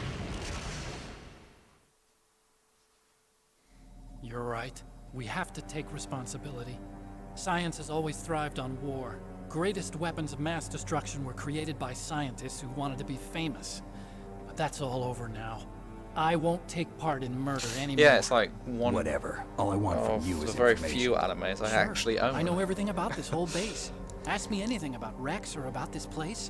You're right. We have to take responsibility. Science has always thrived on war. Greatest weapons of mass destruction were created by scientists who wanted to be famous. But that's all over now. I won't take part in murder anymore. Yeah, it's like one Whatever. All I want from you is the very information. few animes I Sure. actually own. I know everything about this whole base. Ask me anything about Rex or about this place.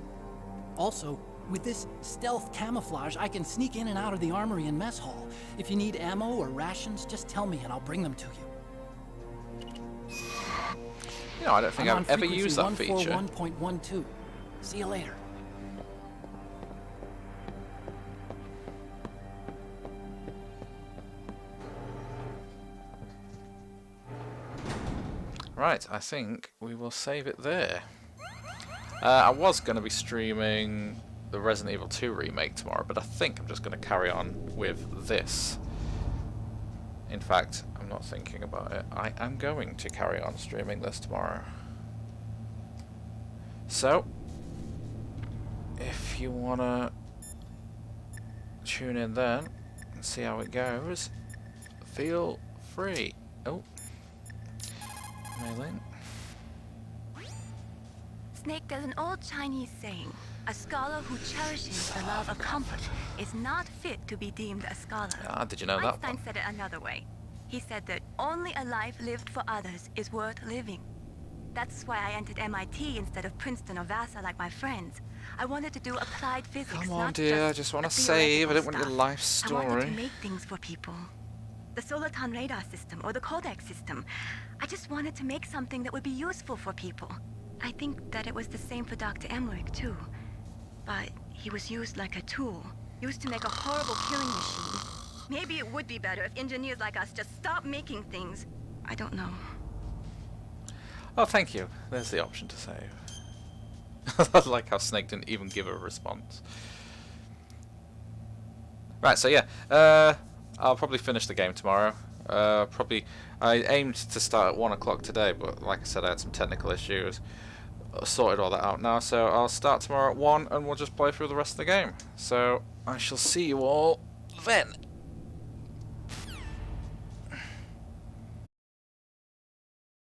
Also, with this stealth camouflage, I can sneak in and out of the armory and mess hall. If you need ammo or rations, just tell me and I'll bring them to you. You know, I don't think I'm I've on ever used that feature. 141.12. See you later. Right, I think we will save it there. I was going to be streaming the Resident Evil 2 remake tomorrow, but I think I'm just going to carry on with this. In fact, I'm not thinking about it. I am going to carry on streaming this tomorrow. So, if you want to tune in then and see how it goes, feel free. Oh. Mailing. Snake, there's an old Chinese saying, a scholar who cherishes the love of comfort is not fit to be deemed a scholar. Ah, did you know that Einstein one? said it another way. He said that only a life lived for others is worth living. That's why I entered MIT instead of Princeton or Vassar like my friends. I wanted to do applied physics, Come on, not dear. I just just want the to save. I don't theoretical want your stuff. life I wanted to story. make things for people. The Soliton radar system or the Kodak system. I just wanted to make something that would be useful for people. I think that it was the same for Dr. Emmerich, too. But he was used like a tool, used to make a horrible killing machine. Maybe it would be better if engineers like us just stopped making things. I don't know. Oh, thank you. There's the option to save. I like how Snake didn't even give a response. Right, so yeah. I'll probably finish the game tomorrow. I aimed to start at 1 o'clock today, but like I said, I had some technical issues. Sorted all that out now, so I'll start tomorrow at 1 and we'll just play through the rest of the game. So I shall see you all then.